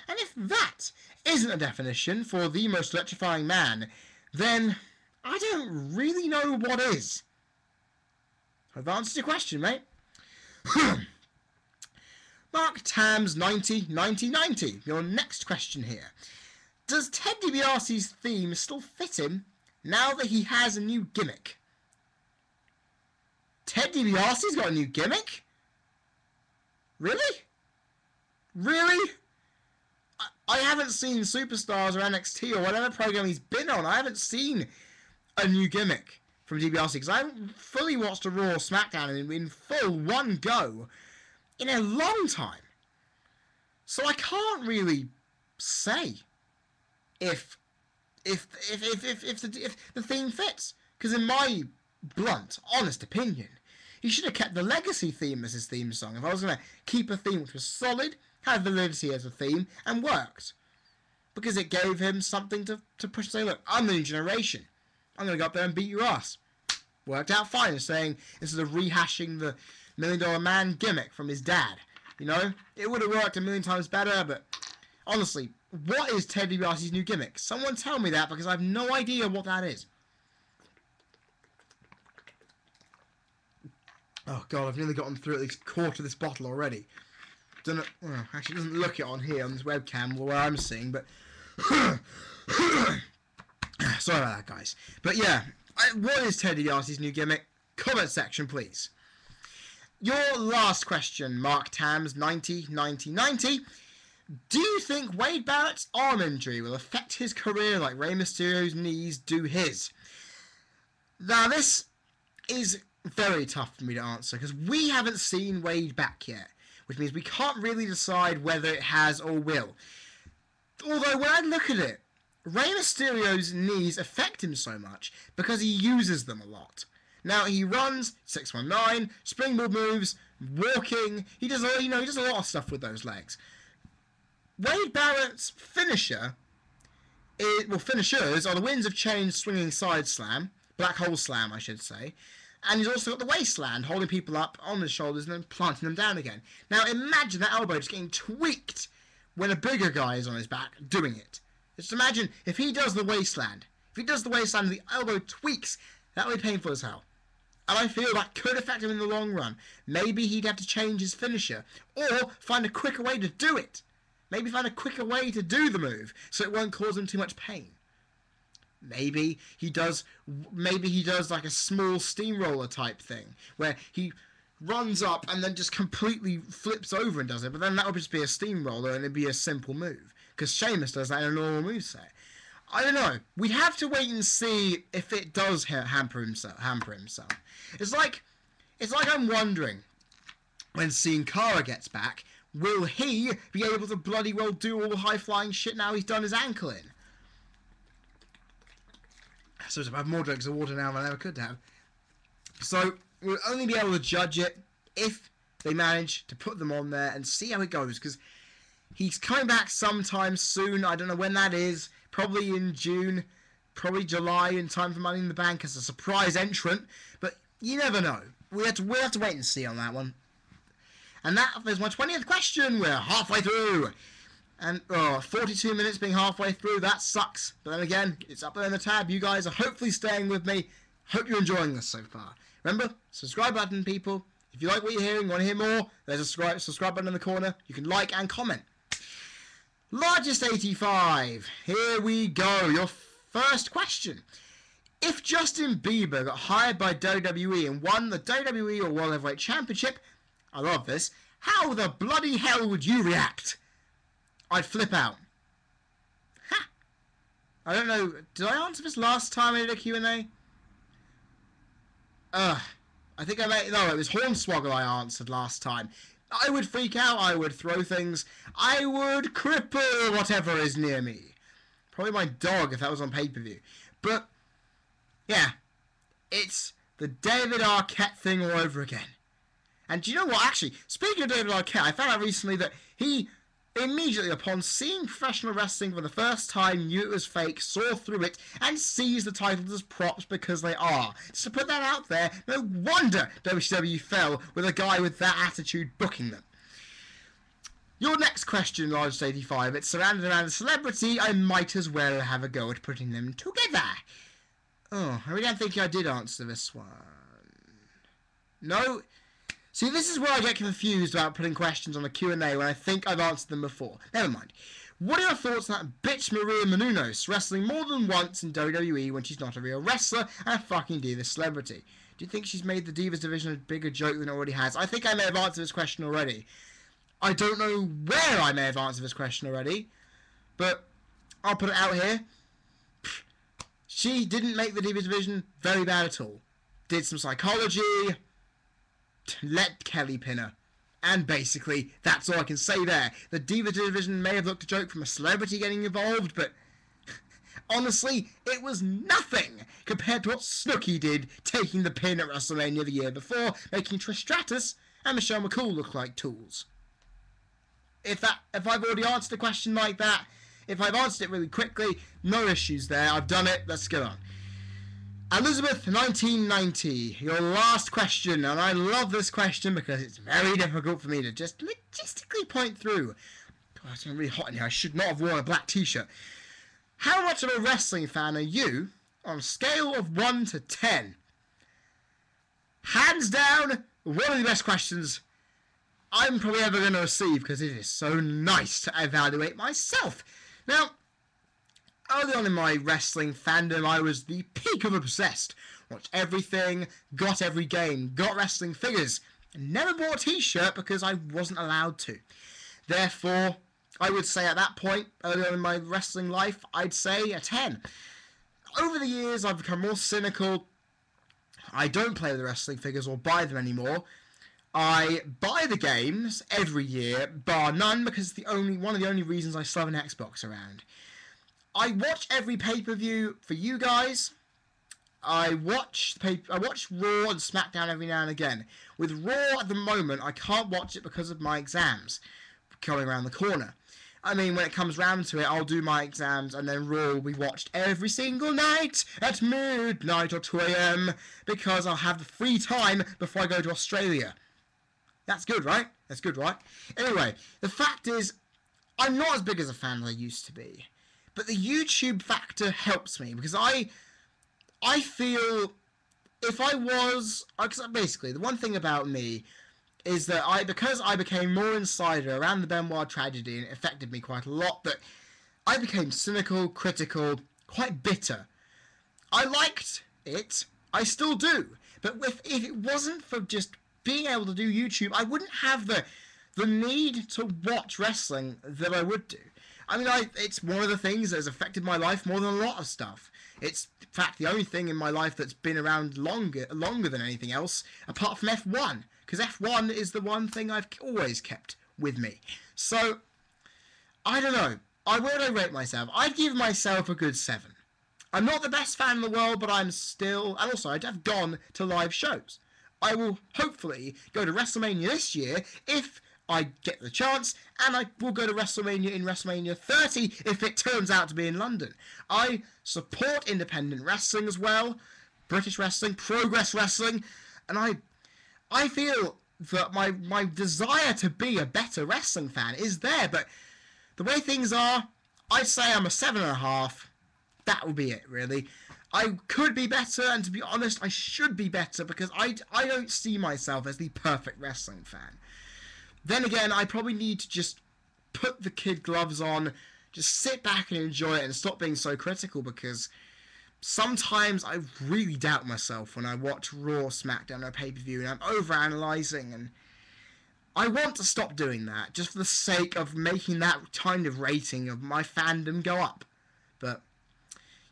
And if that isn't a definition for the most electrifying man, then I don't really know what is. I've answered your question, mate. Mark Tams 90. Your next question here. Does Ted DiBiase's theme still fit him now that he has a new gimmick? Ted DiBiase's got a new gimmick? Really? Really? I haven't seen Superstars or NXT or whatever program he's been on. I haven't seen a new gimmick from DiBiase because I haven't fully watched a Raw or SmackDown in full one go in a long time. So I can't really say if the theme fits. Because in my blunt, honest opinion, he should have kept the Legacy theme as his theme song. If I was going to keep a theme which was solid, had validity as a theme, and worked. Because it gave him something to push and say, look, I'm the new generation. I'm going to go up there and beat your ass. Worked out fine, saying, instead of rehashing the $1 Million Man gimmick from his dad. You know, it would have worked a million times better, but Honestly, what is Ted DiBiase's new gimmick? Someone tell me that, because I have no idea what that is. Oh god, I've nearly gotten through at least a quarter of this bottle already. Don't know, well, actually it doesn't look it on here on this webcam where I'm seeing, but sorry about that, guys. But yeah, what is Ted DiBiase's new gimmick? Comment section, please. Your last question, Mark Tams 90. Do you think Wade Barrett's arm injury will affect his career like Rey Mysterio's knees do his? Now this is very tough for me to answer because we haven't seen Wade back yet, which means we can't really decide whether it has or will. Although when I look at it, Rey Mysterio's knees affect him so much because he uses them a lot. Now he runs 619, springboard moves, walking. He does he does a lot of stuff with those legs. Wade Barrett's finishers are the Winds of Change swinging side slam, black hole slam I should say, and he's also got the wasteland, holding people up on his shoulders and then planting them down again. Now imagine that elbow just getting tweaked when a bigger guy is on his back doing it. Just imagine if he does the wasteland. If he does the wasteland and the elbow tweaks, that would be painful as hell. And I feel that could affect him in the long run. Maybe he'd have to change his finisher, or find a quicker way to do it. Maybe find a quicker way to do the move, so it won't cause him too much pain. Maybe he does like a small steamroller type thing, where he runs up and then just completely flips over and does it, but then that would just be a steamroller and it'd be a simple move. Because Sheamus does that in a normal moveset. I don't know. We'd have to wait and see if it does hamper himself. It's like I'm wondering, when Sin Cara gets back, will he be able to bloody well do all the high-flying shit now he's done his ankle in? So I have more drugs of water now than I ever could have. So we'll only be able to judge it if they manage to put them on there and see how it goes. Because he's coming back sometime soon. I don't know when that is. Probably in June. Probably July, in time for Money in the Bank as a surprise entrant. But you never know. We'll have to wait and see on that one. And that is my 20th question. We're halfway through. And 42 minutes being halfway through, that sucks. But then again, it's up there in the tab. You guys are hopefully staying with me. Hope you're enjoying this so far. Remember, subscribe button, people. If you like what you're hearing, want to hear more, there's a subscribe button in the corner. You can like and comment. Largest 85. Here we go. Your first question. If Justin Bieber got hired by WWE and won the WWE or World Heavyweight Championship, I love this, how the bloody hell would you react? I'd flip out. Ha! I don't know, did I answer this last time I did a Q&A? I think I made, no, it was Hornswoggle I answered last time. I would freak out, I would throw things, I would cripple whatever is near me. Probably my dog if that was on pay-per-view. But, yeah, it's the David Arquette thing all over again. And do you know what, actually, speaking of David Arquette, I found out recently that he immediately upon seeing professional wrestling for the first time knew it was fake, saw through it, and sees the titles as props because they are. So to put that out there, no wonder WCW fell with a guy with that attitude booking them. Your next question, Largest 85, it's surrounded around a celebrity. I might as well have a go at putting them together. Oh, I really don't think I did answer this one. No? See, this is where I get confused about putting questions on a Q&A when I think I've answered them before. Never mind. What are your thoughts on that bitch Maria Menounos wrestling more than once in WWE when she's not a real wrestler and a fucking diva celebrity? Do you think she's made the Divas division a bigger joke than it already has? I think I may have answered this question already. I don't know where I may have answered this question already, but I'll put it out here. She didn't make the Divas division very bad at all. Did some psychology, let Kelly pin her. And basically, that's all I can say there. The Diva division may have looked a joke from a celebrity getting involved, but honestly, it was nothing compared to what Snooki did, taking the pin at WrestleMania the year before, making Trish Stratus and Michelle McCool look like tools. If I've already answered a question like that, if I've answered it really quickly, no issues there. I've done it. Let's get on. Elizabeth 1990, your last question, and I love this question because it's very difficult for me to just logistically point through. God, it's getting really hot in here. I should not have worn a black t-shirt. How much of a wrestling fan are you on a scale of 1 to 10? Hands down, one of the best questions I'm probably ever going to receive, because it is so nice to evaluate myself. Now, early on in my wrestling fandom, I was the peak of obsessed. Watched everything, got every game, got wrestling figures, and never bought a t-shirt because I wasn't allowed to. Therefore, I would say at that point, early on in my wrestling life, I'd say a 10. Over the years, I've become more cynical. I don't play with the wrestling figures or buy them anymore. I buy the games every year, bar none, because it's one of the only reasons I still have an Xbox around. I watch every pay-per-view for you guys. I watch Raw and SmackDown every now and again. With Raw at the moment, I can't watch it because of my exams coming around the corner. I mean, when it comes round to it, I'll do my exams, and then Raw will be watched every single night at midnight or 2 a.m. because I'll have the free time before I go to Australia. That's good, right? That's good, right? Anyway, the fact is, I'm not as big as a fan as I used to be. But the YouTube factor helps me, because I feel if I was... Basically, the one thing about me is that because I became more insider around the Benoit tragedy, and it affected me quite a lot, that I became cynical, critical, quite bitter. I liked it. I still do. But if it wasn't for just being able to do YouTube, I wouldn't have the need to watch wrestling that I would do. I mean, it's one of the things that has affected my life more than a lot of stuff. It's, in fact, the only thing in my life that's been around longer than anything else, apart from F1. Because F1 is the one thing I've always kept with me. So, I don't know. Where would I rate myself? I'd give myself a good 7. I'm not the best fan in the world, but I'm still... And also, I'd have gone to live shows. I will hopefully go to WrestleMania this year if I get the chance, and I will go to WrestleMania in WrestleMania 30 if it turns out to be in London. I support independent wrestling as well, British wrestling, progress wrestling, and I feel that my desire to be a better wrestling fan is there, but the way things are, I'd say I'm a 7.5. That will be it, really. I could be better, and to be honest, I should be better, because I don't see myself as the perfect wrestling fan. Then again, I probably need to just put the kid gloves on, just sit back and enjoy it, and stop being so critical, because sometimes I really doubt myself when I watch Raw, SmackDown, or pay-per-view, and I'm overanalyzing, and I want to stop doing that, just for the sake of making that kind of rating of my fandom go up. But,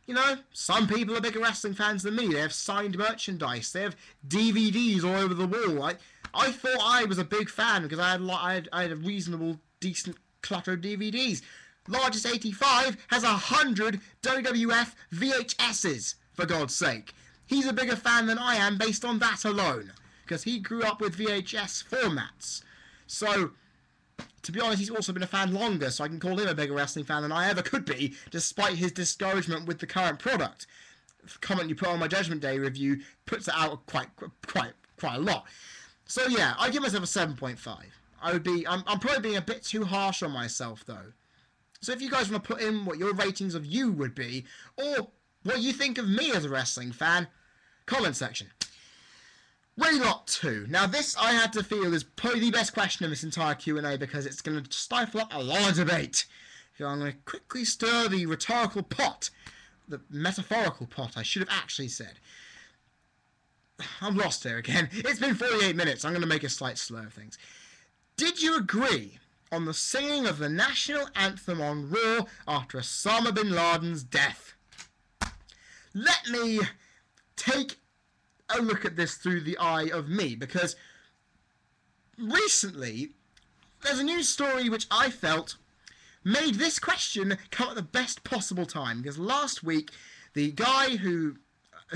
you know, some people are bigger wrestling fans than me. They have signed merchandise. They have DVDs all over the wall. I thought I was a big fan because I had a reasonable, decent clutter of DVDs. Largest 85 has 100 WWF VHSs, for God's sake. He's a bigger fan than I am based on that alone, because he grew up with VHS formats. So, to be honest, he's also been a fan longer, so I can call him a bigger wrestling fan than I ever could be, despite his discouragement with the current product. The comment you put on my Judgment Day review puts it out quite a lot. So yeah, I give myself a 7.5. I'm probably being a bit too harsh on myself though. So if you guys want to put in what your ratings of you would be, or what you think of me as a wrestling fan, comment section. Raylot 2. Now this, I had to feel, is probably the best question in this entire Q&A, because it's going to stifle up a lot of debate. So I'm going to quickly stir the rhetorical pot. The metaphorical pot, I should have actually said. I'm lost here again. It's been 48 minutes. I'm going to make a slight slur of things. Did you agree on the singing of the national anthem on Raw after Osama bin Laden's death? Let me take a look at this through the eye of me, because recently there's a news story which I felt made this question come at the best possible time, because last week the guy who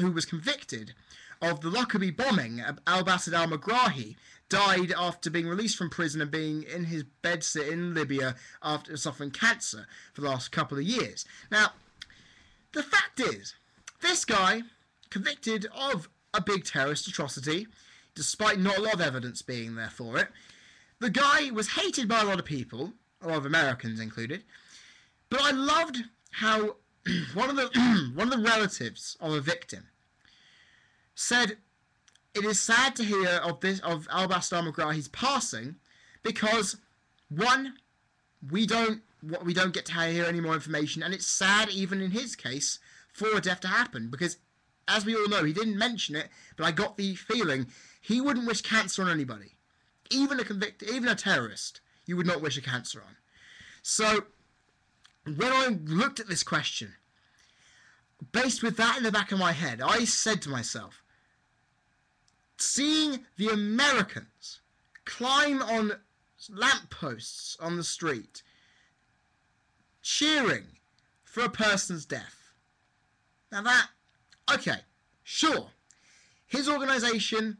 was convicted of the Lockerbie bombing, Al-Bassad al-Megrahi, died after being released from prison and being in his bedsit in Libya after suffering cancer for the last couple of years. Now, the fact is, this guy, convicted of a big terrorist atrocity, despite not a lot of evidence being there for it, the guy was hated by a lot of people, a lot of Americans included. But I loved how one of the relatives of a victim said, "It is sad to hear of Al-Bassam Megrahi's passing, because one, we don't get to hear any more information, and it's sad even in his case for a death to happen, because as we all know, he didn't mention it, but I got the feeling he wouldn't wish cancer on anybody, even a terrorist. You would not wish a cancer on." So when I looked at this question, based with that in the back of my head, I said to myself, seeing the Americans climb on lampposts on the street, cheering for a person's death. Now that, okay, sure, his organisation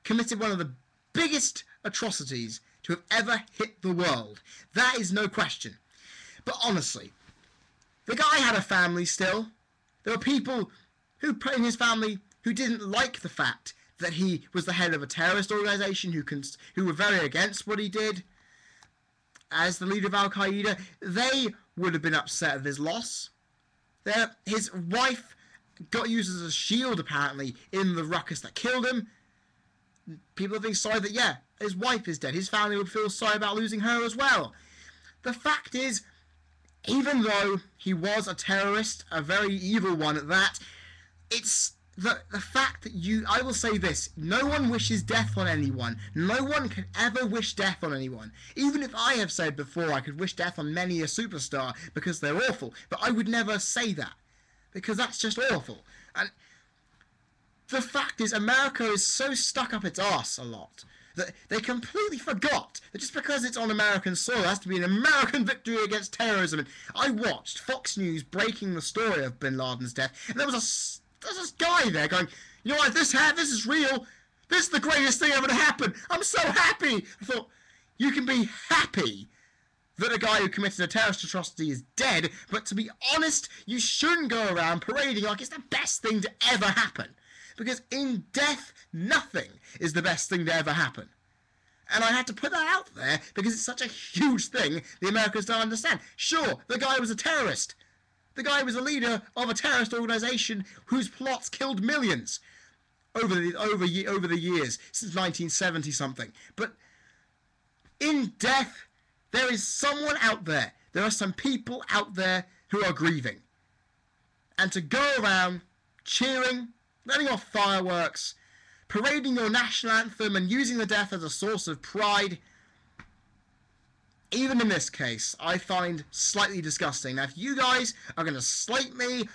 committed one of the biggest atrocities to have ever hit the world. That is no question. But honestly, the guy had a family still. There were people in his family who didn't like the fact that he was the head of a terrorist organisation, who were very against what he did as the leader of Al-Qaeda. They would have been upset at his loss. His wife got used as a shield, apparently, in the ruckus that killed him. People are being sorry that, yeah, his wife is dead. His family would feel sorry about losing her as well. The fact is, even though he was a terrorist, a very evil one at that, it's the fact that I will say this, no one wishes death on anyone. No one can ever wish death on anyone. Even if I have said before I could wish death on many a superstar because they're awful, but I would never say that, because that's just awful. And the fact is, America is so stuck up its arse a lot that they completely forgot that just because it's on American soil, it has to be an American victory against terrorism. And I watched Fox News breaking the story of Bin Laden's death, and there's this guy there going, "You know what, this is real. This is the greatest thing ever to happen. I'm so happy." I thought, you can be happy that a guy who committed a terrorist atrocity is dead, but to be honest, you shouldn't go around parading like it's the best thing to ever happen. Because in death, nothing is the best thing to ever happen. And I had to put that out there because it's such a huge thing the Americans don't understand. Sure, the guy was a terrorist. The guy was a leader of a terrorist organisation whose plots killed millions over the years, since 1970 something. But in death, there is someone out there. There are some people out there who are grieving. And to go around cheering, letting off fireworks, parading your national anthem and using the death as a source of pride, even in this case, I find slightly disgusting. Now, if you guys are going to slate me,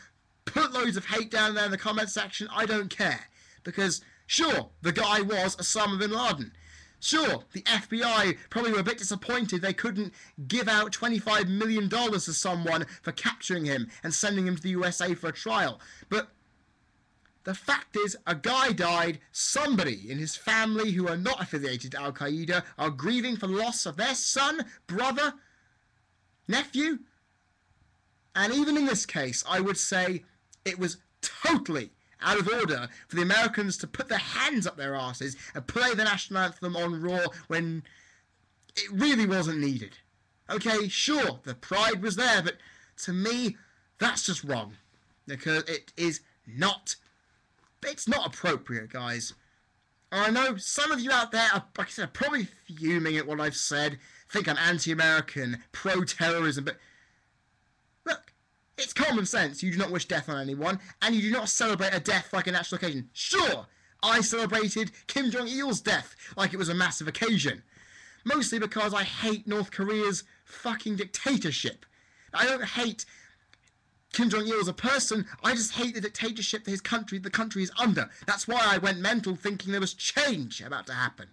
put loads of hate down there in the comment section, I don't care. Because, sure, the guy was Osama bin Laden. Sure, the FBI probably were a bit disappointed they couldn't give out $25 million to someone for capturing him and sending him to the USA for a trial. But the fact is, a guy died, somebody in his family who are not affiliated to Al-Qaeda are grieving for the loss of their son, brother, nephew. And even in this case, I would say it was totally out of order for the Americans to put their hands up their asses and play the national anthem on Raw when it really wasn't needed. Okay, sure, the pride was there, but to me, that's just wrong. Because it's not appropriate, guys. And I know some of you out there are, like I said, probably fuming at what I've said, think I'm anti-American, pro-terrorism, but look, it's common sense. You do not wish death on anyone, and you do not celebrate a death like a national occasion. Sure, I celebrated Kim Jong-il's death like it was a massive occasion. Mostly because I hate North Korea's fucking dictatorship. I don't hate Kim Jong-il as a person, I just hate the dictatorship that the country is under. That's why I went mental thinking there was change about to happen.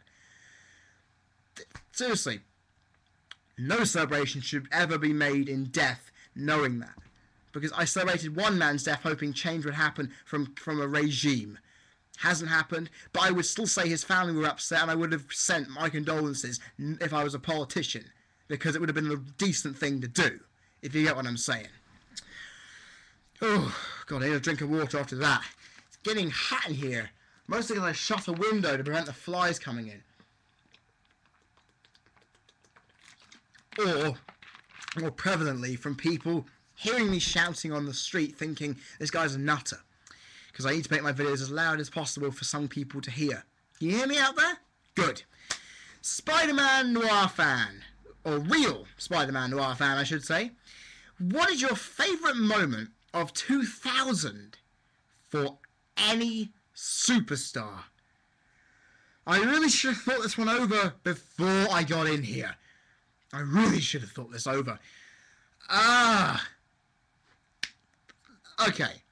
Seriously, no celebration should ever be made in death knowing that. Because I celebrated one man's death hoping change would happen from a regime. Hasn't happened, but I would still say his family were upset, and I would have sent my condolences if I was a politician. Because it would have been a decent thing to do, if you get what I'm saying. Oh, God, I need a drink of water after that. It's getting hot in here. Mostly because I shut a window to prevent the flies coming in. Or more prevalently from people hearing me shouting on the street thinking this guy's a nutter. Because I need to make my videos as loud as possible for some people to hear. Can you hear me out there? Good. Spider-Man Noir fan, or real Spider-Man Noir fan I should say, what is your favourite moment of 2000 for any superstar? I really should have thought this one over before I got in here. I really should have thought this over. Okay.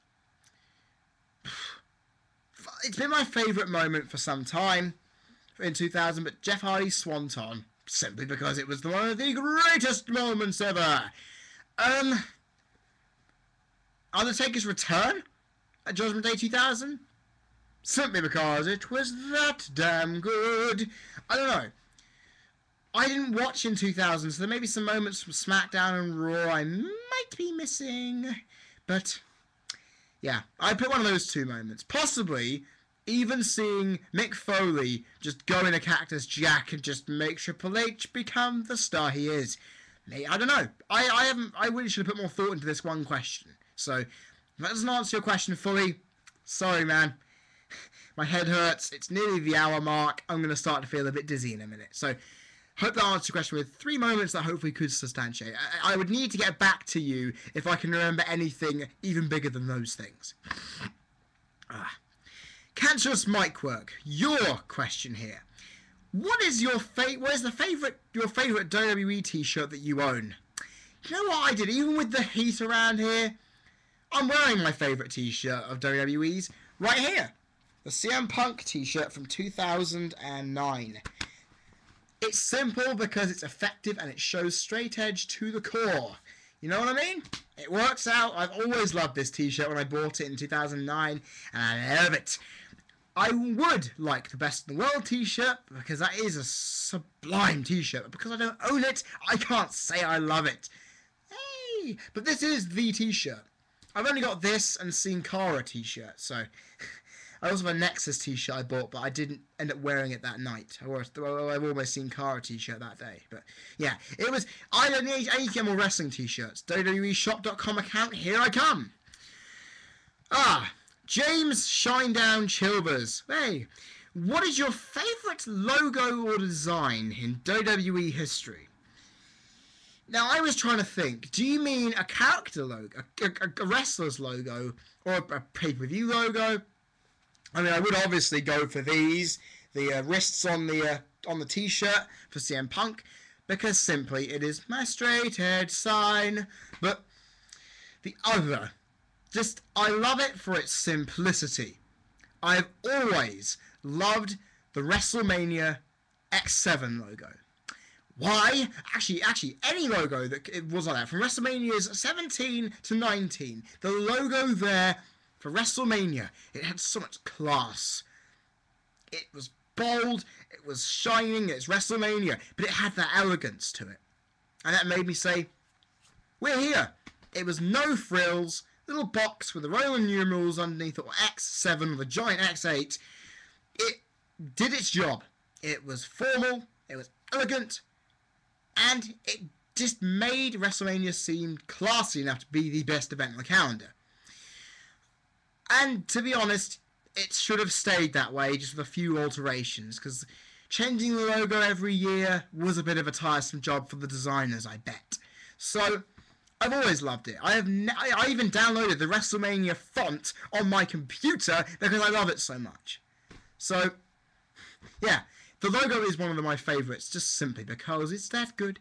It's been my favourite moment for some time in 2000, but Jeff Hardy's Swanton, simply because it was one of the greatest moments ever. Undertaker's return at Judgment Day 2000, simply because it was that damn good. I don't know. I didn't watch in 2000, so there may be some moments from SmackDown and Raw I might be missing. But, yeah, I put one of those two moments. Possibly even seeing Mick Foley just go in a Cactus Jack and just make Triple H become the star he is. I don't know. I really should have put more thought into this one question. So, if that doesn't answer your question fully, sorry, man. My head hurts. It's nearly the hour mark. I'm going to start to feel a bit dizzy in a minute. So, hope that answers your question with 3 moments that hopefully could substantiate. I would need to get back to you if I can remember anything even bigger than those things. Cancerous Mic Work, your question here. What is your favorite WWE t-shirt that you own? You know what I did? Even with the heat around here, I'm wearing my favourite t-shirt of WWE's right here. The CM Punk t-shirt from 2009. It's simple because it's effective and it shows straight edge to the core. You know what I mean? It works out. I've always loved this t-shirt when I bought it in 2009, and I love it. I would like the Best in the World t-shirt because that is a sublime t-shirt. But because I don't own it, I can't say I love it. Hey! But this is the t-shirt. I've only got this and Sin Cara t-shirt, so... I also have a Nexus t-shirt I bought, but I didn't end up wearing it that night. I've almost seen Cara t-shirt that day. But yeah, it was... I need to get more wrestling t-shirts. WWEshop.com account, here I come. James Shinedown Chilvers. Hey, what is your favourite logo or design in WWE history? Now, I was trying to think. Do you mean a character logo, a wrestler's logo, or a pay-per-view logo? I mean, I would obviously go for these, the wrists on the t-shirt for CM Punk, because simply it is my straight edge sign. But the other, just, I love it for its simplicity. I've always loved the WrestleMania X7 logo. Why? Actually, any logo that it was like that, from WrestleManias 17 to 19, the logo there for WrestleMania, it had so much class. It was bold, it was shining, it's WrestleMania, but it had that elegance to it. And that made me say, we're here. It was no frills, little box with the Roman numerals underneath, or X7 with a giant X8. It did its job. It was formal, it was elegant, and it just made WrestleMania seem classy enough to be the best event on the calendar. And to be honest, it should have stayed that way, just with a few alterations, because changing the logo every year was a bit of a tiresome job for the designers, I bet. So, I've always loved it. I even downloaded the WrestleMania font on my computer because I love it so much. So, yeah, the logo is one of my favourites, just simply because it's that good.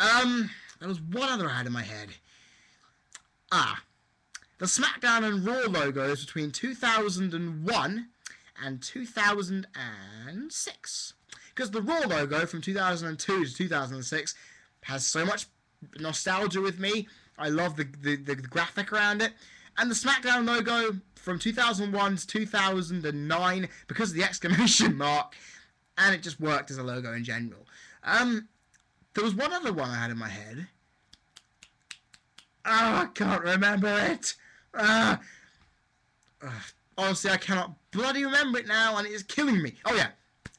There was one other I had in my head. The SmackDown and Raw logos between 2001 and 2006. Because the Raw logo from 2002 to 2006 has so much nostalgia with me. I love the graphic around it. And the SmackDown logo from 2001 to 2009 because of the exclamation mark. And it just worked as a logo in general. There was one other one I had in my head. I can't remember it. Honestly, I cannot bloody remember it now, and it is killing me. Oh yeah,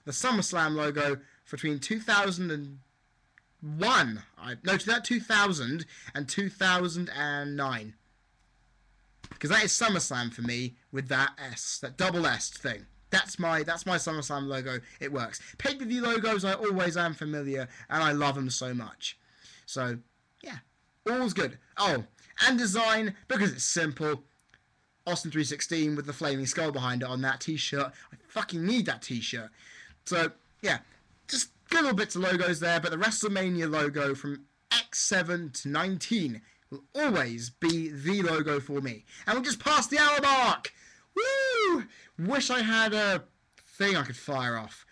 the SummerSlam logo between 2001, No, 2000 and 2009. Because that is SummerSlam for me with that S, that double S thing. That's my SummerSlam logo. It works. Pay-per-view logos I always am familiar, and I love them so much. So, yeah. All's good. Oh, and design, because it's simple. Austin 316 with the flaming skull behind it on that t-shirt. I fucking need that t-shirt. So, yeah. Just good little bits of logos there, but the WrestleMania logo from X7 to 19 will always be the logo for me. And we just passed the hour mark! Woo! Wish I had a thing I could fire off.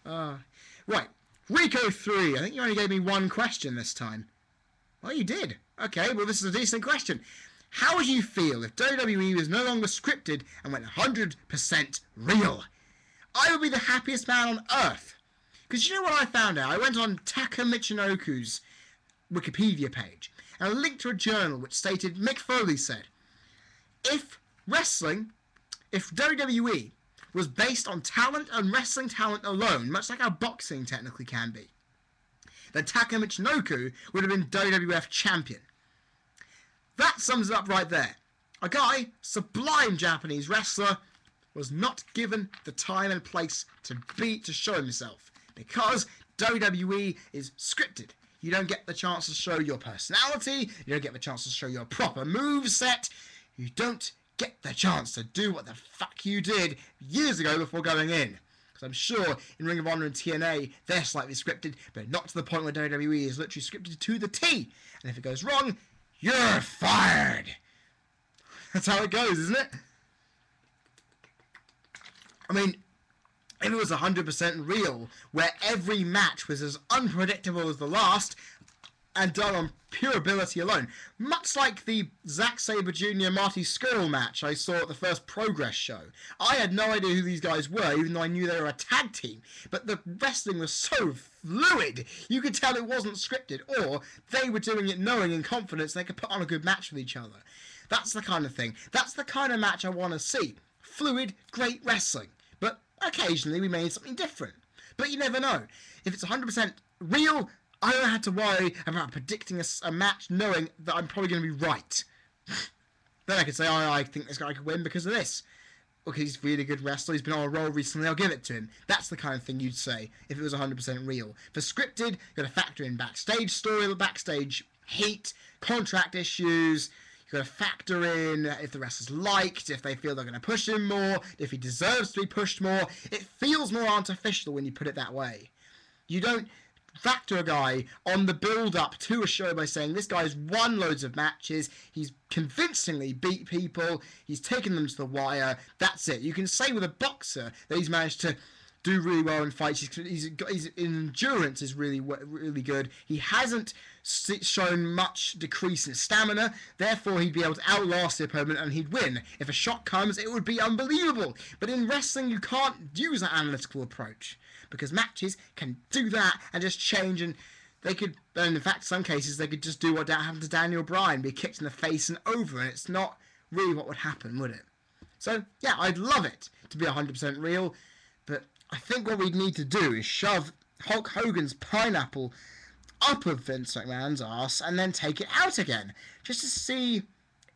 Right. Rico 3. I think you only gave me one question this time. Well, you did. Okay, well, this is a decent question. How would you feel if WWE was no longer scripted and went 100% real? I would be the happiest man on earth. Because you know what I found out? I went on Taka Michinoku's Wikipedia page and I linked to a journal which stated Mick Foley said, if WWE was based on talent and wrestling talent alone, much like how boxing technically can be, then Taka Michinoku would have been WWF champion. That sums it up right there. A guy, sublime Japanese wrestler, was not given the time and place to show himself because WWE is scripted. You don't get the chance to show your personality. You don't get the chance to show your proper moveset. You don't get the chance to do what the fuck you did years ago before going in. Because I'm sure in Ring of Honor and TNA, they're slightly scripted, but not to the point where WWE is literally scripted to the T. And if it goes wrong, you're fired. That's how it goes, isn't it? I mean, if it was 100% real, where every match was as unpredictable as the last, and done on pure ability alone, much like the Zack Sabre Jr. Marty Scurll match I saw at the first Progress show. I had no idea who these guys were, even though I knew they were a tag team, but the wrestling was so fluid, you could tell it wasn't scripted, or they were doing it knowing in confidence they could put on a good match with each other. That's the kind of thing. That's the kind of match I want to see. Fluid, great wrestling. But occasionally we made something different. But you never know. If it's 100% real, I don't have to worry about predicting a match knowing that I'm probably going to be right. Then I could say, oh, I think this guy could win because of this. Okay, he's a really good wrestler, he's been on a roll recently, I'll give it to him. That's the kind of thing you'd say if it was 100% real. For scripted, you've got to factor in backstage story, backstage heat, contract issues. You've got to factor in if the wrestler's liked, if they feel they're going to push him more, if he deserves to be pushed more. It feels more artificial when you put it that way. You don't factor a guy on the build-up to a show by saying this guy's won loads of matches, he's convincingly beat people, he's taken them to the wire, that's it. You can say with a boxer that he's managed to do really well in fights, his endurance is really good, he hasn't shown much decrease in stamina, therefore he'd be able to outlast the opponent and he'd win. If a shot comes, it would be unbelievable. But in wrestling, you can't use that analytical approach, because matches can do that and just change, and they could, and in fact, some cases, they could just do what happened to Daniel Bryan, be kicked in the face and over, and it's not really what would happen, would it? So, yeah, I'd love it to be 100% real, but I think what we'd need to do is shove Hulk Hogan's pineapple up of Vince McMahon's arse and then take it out again, just to see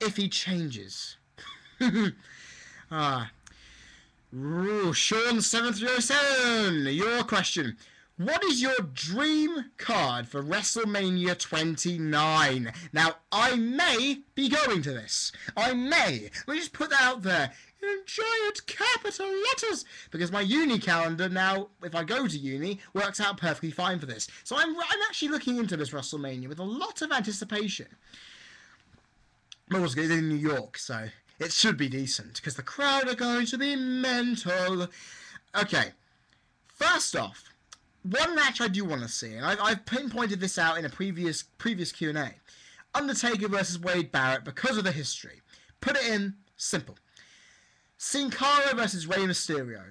if he changes. Sean7307, your question. What is your dream card for WrestleMania 29? Now, I may be going to this. I may. Let me just put that out there in giant capital letters, because my uni calendar now, if I go to uni, works out perfectly fine for this. So I'm actually looking into this WrestleMania with a lot of anticipation. But also, it's in New York, so it should be decent, because the crowd are going to be mental. Okay, first off, one match I do want to see, and I've pinpointed this out in a previous Q&A. Undertaker versus Wade Barrett, because of the history. Put it in, simple. Sin Cara versus Rey Mysterio.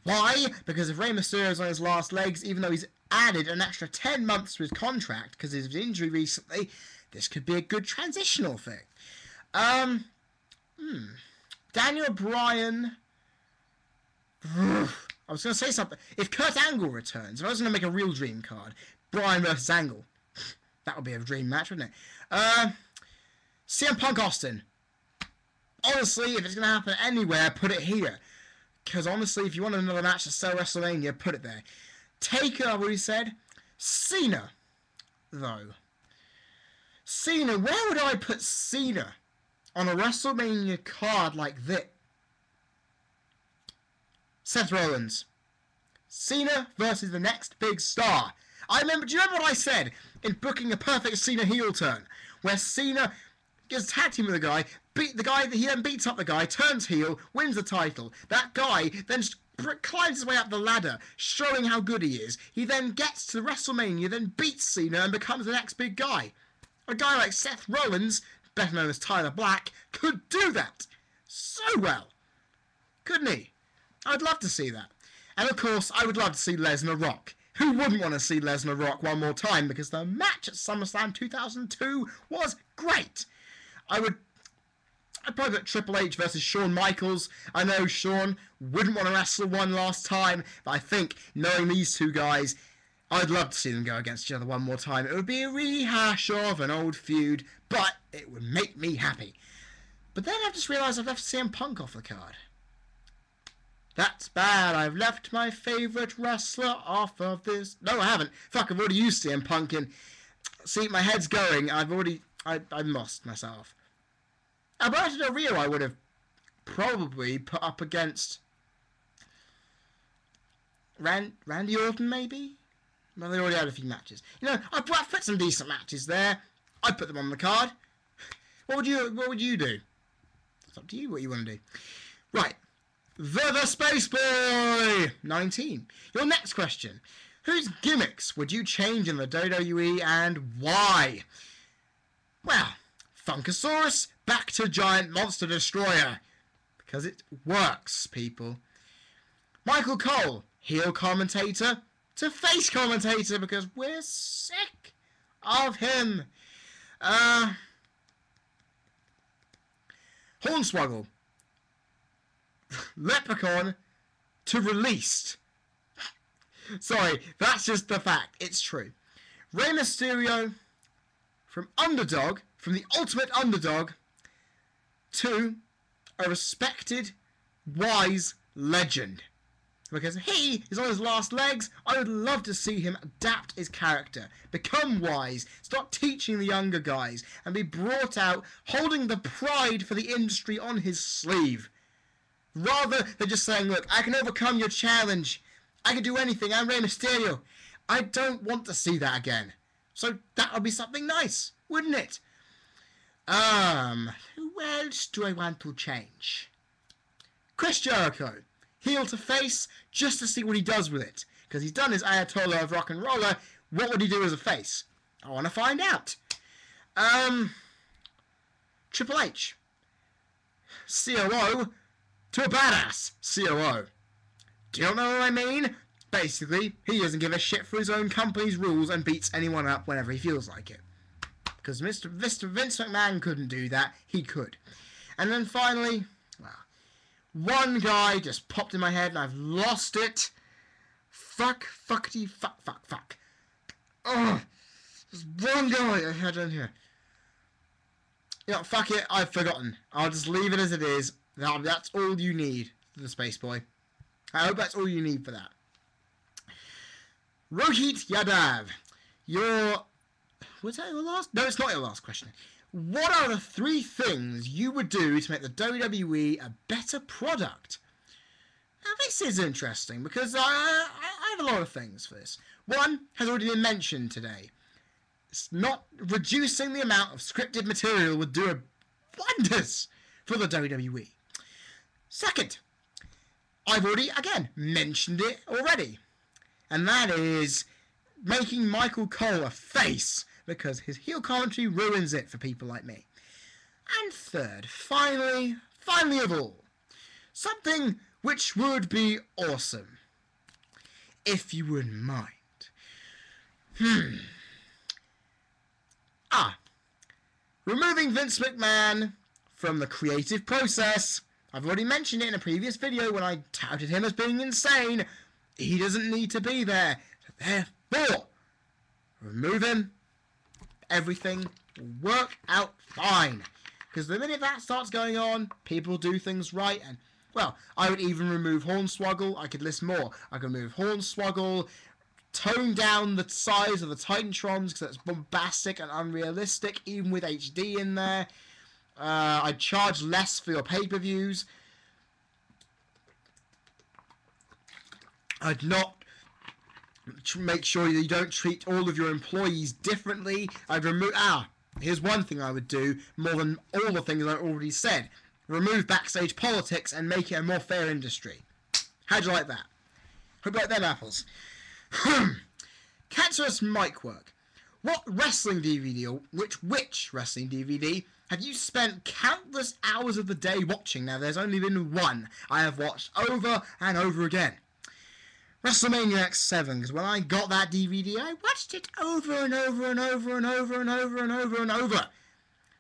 Why? Because if Rey Mysterio's on his last legs, even though he's added an extra 10 months to his contract because of his injury recently, this could be a good transitional thing. Daniel Bryan. I was going to say something. If Kurt Angle returns, if I was going to make a real dream card, Bryan versus Angle. That would be a dream match, wouldn't it? CM Punk Austin. Honestly, if it's going to happen anywhere, put it here. Because honestly, if you want another match to sell WrestleMania, put it there. Taker, I've already said. Cena, though. Cena, where would I put Cena on a WrestleMania card like this? Seth Rollins. Cena versus the next big star. Do you remember what I said in booking a perfect Cena heel turn? Where Cena gets tag team with a guy, he then beats up the guy, turns heel, wins the title. That guy then climbs his way up the ladder, showing how good he is. He then gets to WrestleMania, then beats Cena and becomes the next big guy. A guy like Seth Rollins, better known as Tyler Black, could do that so well. Couldn't he? I'd love to see that. And of course, I would love to see Lesnar rock. Who wouldn't want to see Lesnar rock one more time? Because the match at SummerSlam 2002 was great. I'd probably put Triple H versus Shawn Michaels. I know Shawn wouldn't want to wrestle one last time, but I think, knowing these two guys, I'd love to see them go against each other one more time. It would be a rehash of an old feud, but it would make me happy. But then I've just realised I've left CM Punk off the card. That's bad. I've left my favourite wrestler off of this. No, I haven't. Fuck, I've already used CM Punk in. See, my head's going. I've lost myself. Alberto Del Rio I would have probably put up against Randy Orton, maybe? Well, they already had a few matches. You know, I've put some decent matches there. I'd put them on the card. What would you do? It's up to you what you want to do. Right. The Space Boy 19. Your next question. Whose gimmicks would you change in the WWE and why? Well, Funkasaurus back to Giant Monster Destroyer. Because it works, people. Michael Cole, heel commentator to face commentator because we're sick of him. Hornswoggle. Leprechaun to released. Sorry, that's just the fact. It's true. Rey Mysterio from underdog, from the ultimate underdog, to a respected, wise legend. Because he is on his last legs, I would love to see him adapt his character, become wise, start teaching the younger guys, and be brought out holding the pride for the industry on his sleeve. Rather than just saying, look, I can overcome your challenge. I can do anything. I'm Rey Mysterio. I don't want to see that again. So that would be something nice, wouldn't it? Who else do I want to change? Chris Jericho. Heel to face, just to see what he does with it. Because he's done his Ayatollah of Rock and Roller. What would he do as a face? I want to find out. Triple H. COO to a badass COO. Do you know what I mean? Basically, he doesn't give a shit for his own company's rules and beats anyone up whenever he feels like it. Because Mr. Vince McMahon couldn't do that. He could. And then finally, well, one guy just popped in my head and I've lost it. Fuck. Oh, there's one guy I had on here. You know, fuck it, I've forgotten. I'll just leave it as it is. That's all you need for the Space Boy. I hope that's all you need for that. Rohit Yadav. Was that your last? No, it's not your last question. What are the 3 things you would do to make the WWE a better product? Now, this is interesting because I have a lot of things for this. One has already been mentioned today. It's not reducing the amount of scripted material would do wonders for the WWE. Second, I've already, again, mentioned it already. And that is making Michael Cole a face, because his heel commentary ruins it for people like me. And third, finally of all, something which would be awesome, if you wouldn't mind. Removing Vince McMahon from the creative process. I've already mentioned it in a previous video when I touted him as being insane. He doesn't need to be there. Therefore, remove him everything will work out fine. Because the minute that starts going on, people do things right. And, well, I would even remove Hornswoggle. I could list more. I could remove Hornswoggle, tone down the size of the Titantrons because that's bombastic and unrealistic, even with HD in there. I'd charge less for your pay-per-views. I'd not make sure you don't treat all of your employees differently. I'd remove... here's one thing I would do, more than all the things I already said. Remove backstage politics and make it a more fair industry. How'd you like that? Hope you like them apples. Cancerous mic work. What wrestling DVD, or which wrestling DVD, have you spent countless hours of the day watching? Now, there's only been one I have watched over and over again. WrestleMania X7, because when I got that DVD, I watched it over and over and over and over and over and over and over.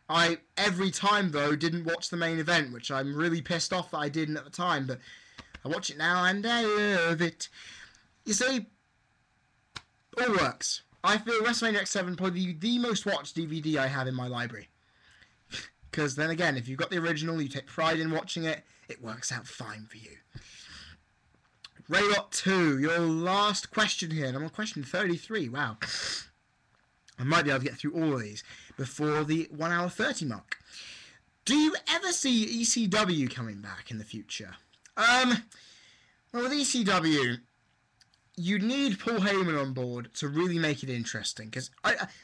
I, every time, though, didn't watch the main event, which I'm really pissed off that I didn't at the time, but I watch it now and I love it. You see, all works. I feel WrestleMania X7 probably the most watched DVD I have in my library. Because then again, if you've got the original, you take pride in watching it, it works out fine for you. Raylot 2, your last question here, and I'm on question 33, wow. I might be able to get through all of these before the 1 hour 30 mark. Do you ever see ECW coming back in the future? Well, with ECW, you need Paul Heyman on board to really make it interesting, because,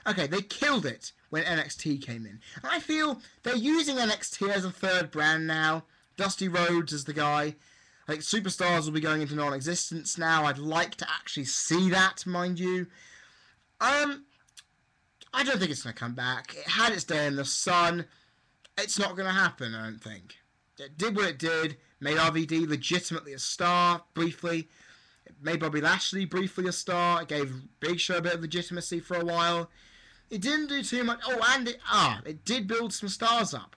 okay, they killed it when NXT came in. And I feel they're using NXT as a third brand now. Dusty Rhodes is the guy. Like, superstars will be going into non-existence now. I'd like to actually see that, mind you. I don't think it's going to come back. It had its day in the sun. It's not going to happen, I don't think. It did what it did. Made RVD legitimately a star, briefly. It made Bobby Lashley briefly a star. It gave Big Show a bit of legitimacy for a while. It didn't do too much. Oh, and it did build some stars up.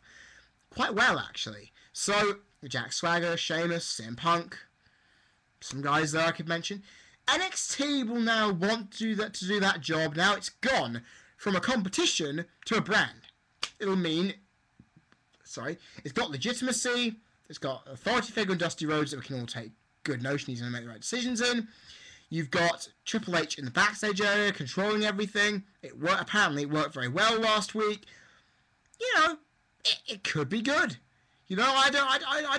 Quite well, actually. So, Jack Swagger, Sheamus, CM Punk, some guys there I could mention. NXT will now want to do that job. Now it's gone from a competition to a brand. It'll mean, it's got legitimacy, it's got authority figure and Dusty Rhodes that we can all take good notion he's going to make the right decisions in. You've got Triple H in the backstage area controlling everything. Apparently it worked very well last week. You know, it could be good. You know, I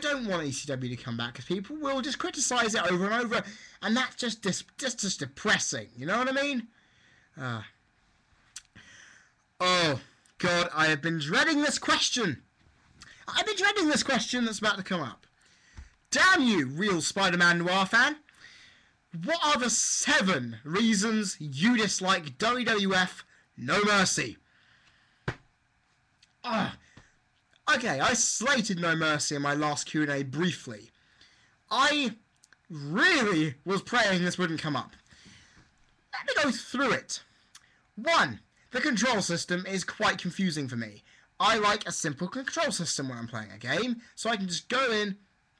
don't want ECW to come back because people will just criticise it over and over, and that's just depressing. You know what I mean? Oh God, I have been dreading this question. I've been dreading this question that's about to come up. Damn you, real Spider-Man Noir fan! What are the 7 reasons you dislike WWF No Mercy? Okay, I slated No Mercy in my last Q&A briefly. I really was praying this wouldn't come up. Let me go through it. 1. The control system is quite confusing for me. I like a simple control system when I'm playing a game, so I can just go in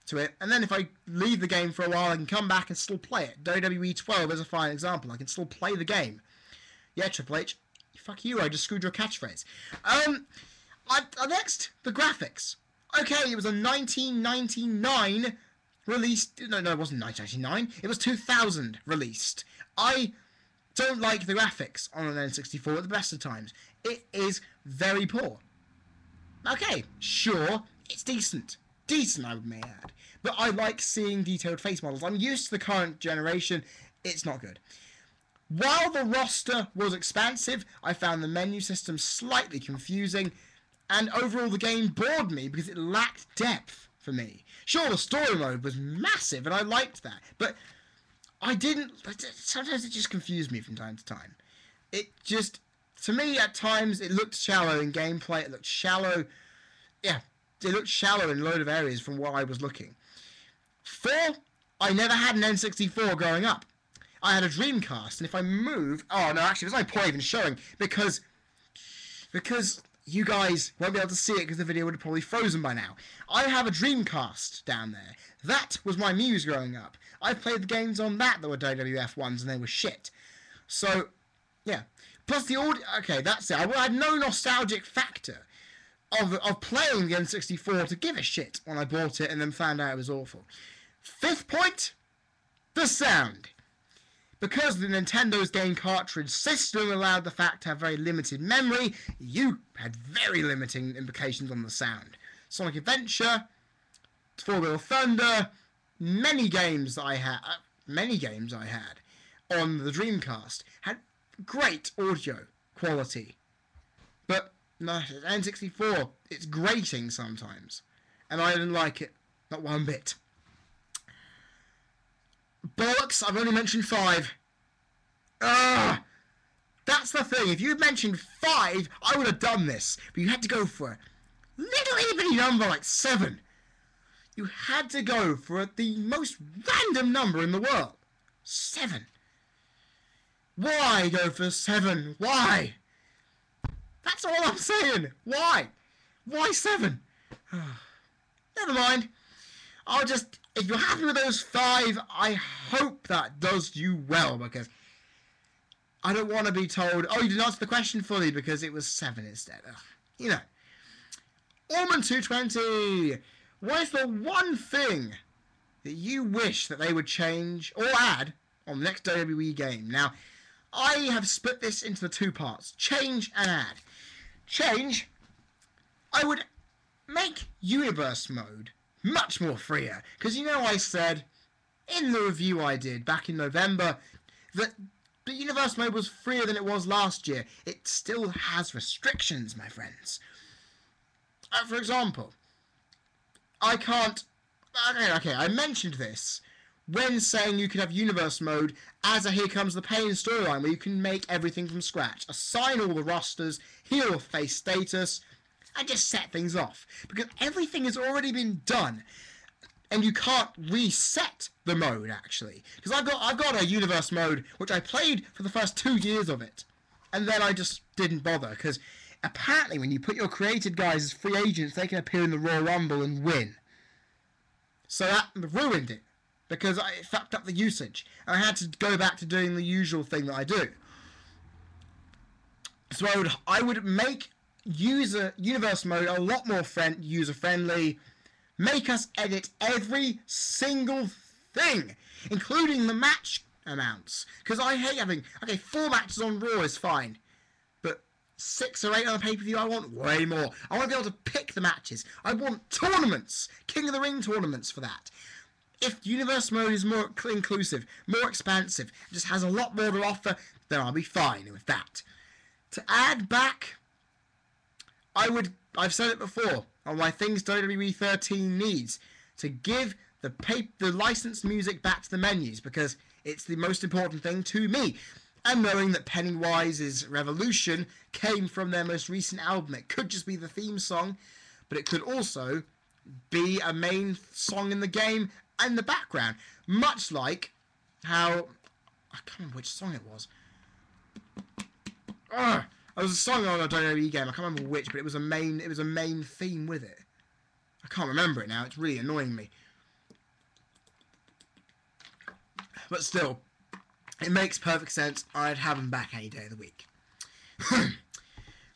to it, and then if I leave the game for a while, I can come back and still play it. WWE 12 is a fine example. I can still play the game. Yeah, Triple H, fuck you, I just screwed your catchphrase. Next, the graphics. Okay, it was a 1999 released... No, it wasn't 1999. It was 2000 released. I don't like the graphics on an N64 at the best of times. It is very poor. Okay, sure, it's decent. Decent, I may add. But I like seeing detailed face models. I'm used to the current generation. It's not good. While the roster was expansive, I found the menu system slightly confusing, and overall the game bored me because it lacked depth for me. Sure, the story mode was massive, and I liked that, but sometimes it just confused me from time to time. It just, to me, at times, it looked shallow in gameplay, it looked shallow, it looked shallow in a load of areas from what I was looking. 4, I never had an N64 growing up. I had a Dreamcast, and if I move... Oh, no, actually, there's no point even showing, because you guys won't be able to see it because the video would have probably frozen by now. I have a Dreamcast down there. That was my muse growing up. I played the games on that were WWF ones, and they were shit. So, yeah. Plus the audio. Okay, that's it. I had no nostalgic factor of playing the N64 to give a shit when I bought it and then found out it was awful. Fifth point, the sound. Because the Nintendo's game cartridge system allowed the fact to have very limited memory, you had very limiting implications on the sound. Sonic Adventure, Four Wheel Thunder, many games I had on the Dreamcast had great audio quality. But no, N64, it's grating sometimes. And I didn't like it, not one bit. Bollocks, I've only mentioned 5. That's the thing. If you had mentioned 5, I would have done this. But you had to go for a little itty-bitty number like 7. You had to go for the most random number in the world. 7. Why go for 7? Why? That's all I'm saying. Why? Why 7? Never mind. I'll just... If you're happy with those 5, I hope that does you well, because I don't want to be told, oh, you didn't answer the question fully because it was 7 instead. Ugh. You know. Ormond 220. What is the one thing that you wish that they would change or add on the next WWE game? Now, I have split this into the 2 parts. Change and add. Change, I would make Universe Mode much more freer. Because you know I said in the review I did back in November that the Universe Mode was freer than it was last year. It still has restrictions, my friends. For example, I can't... Okay, I mentioned this when saying you could have Universe Mode as a Here Comes the Pain storyline where you can make everything from scratch. Assign all the rosters, heel or face status, and just set things off. Because everything has already been done. And you can't reset the mode, actually. Because I've got a Universe Mode, which I played for the first 2 years of it. And then I just didn't bother. Because apparently when you put your created guys as free agents, they can appear in the Royal Rumble and win. So that ruined it. Because it fucked up the usage. And I had to go back to doing the usual thing that I do. So I would make Universe Mode a lot more user-friendly. Make us edit every single thing, including the match amounts. Because I hate having... Okay, 4 matches on Raw is fine. But 6 or 8 on the pay-per-view, I want way more. I want to be able to pick the matches. I want tournaments. King of the Ring tournaments for that. If Universe Mode is more inclusive, more expansive, just has a lot more to offer, then I'll be fine with that. To add back... I've said it before, on my things WWE 13 needs, to give the licensed music back to the menus, because it's the most important thing to me. And knowing that Pennywise's Revolution came from their most recent album, it could just be the theme song, but it could also be a main song in the game and the background. Much like how... I can't remember which song it was. It was a song on a WWE game. I can't remember which, but it was a main theme with it. I can't remember it now. It's really annoying me. But still, it makes perfect sense. I'd have them back any day of the week.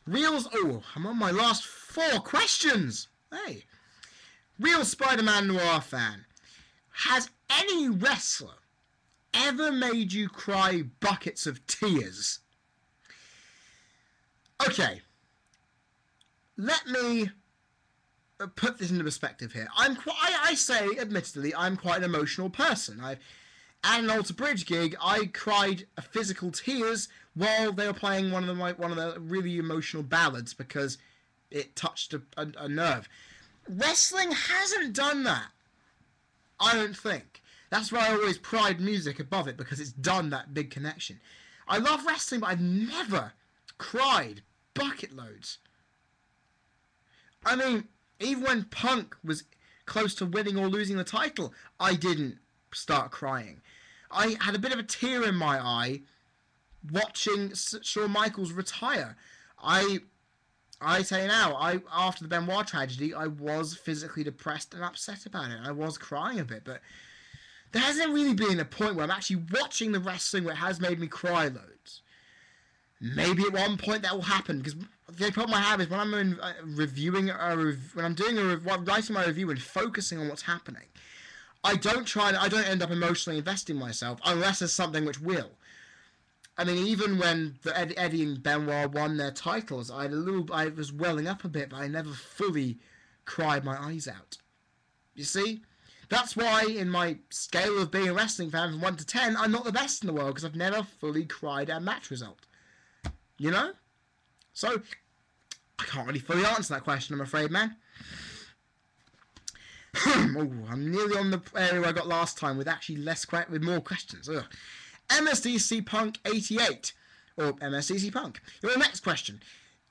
Reels... Oh, I'm on my last 4 questions. Hey. Real Spider-Man Noir fan. Has any wrestler ever made you cry buckets of tears? Okay, let me put this into perspective here. I say, admittedly, I'm quite an emotional person. At an Alter Bridge gig, I cried physical tears while they were playing one of the really emotional ballads because it touched a nerve. Wrestling hasn't done that, I don't think. That's why I always pride music above it, because it's done that big connection. I love wrestling, but I've never cried bucket loads. I mean, even when Punk was close to winning or losing the title, I didn't start crying. I had a bit of a tear in my eye watching Shawn Michaels retire. I say now, after the Benoit tragedy, I was physically depressed and upset about it. I was crying a bit, but there hasn't really been a point where I'm actually watching the wrestling where it has made me cry loads. Maybe at one point that will happen, because the problem I have is when I'm writing my review and focusing on what's happening, I don't end up emotionally investing myself unless there's something which will. I mean, even when Eddie and Benoit won their titles, I was welling up a bit, but I never fully cried my eyes out. You see? That's why in my scale of being a wrestling fan from 1 to 10, I'm not the best in the world, because I've never fully cried at a match result. You know? So, I can't really fully answer that question, I'm afraid, man. Oh, I'm nearly on the area where I got last time with actually with more questions. Ugh. MSDC Punk 88, or MSDC Punk. Your next question.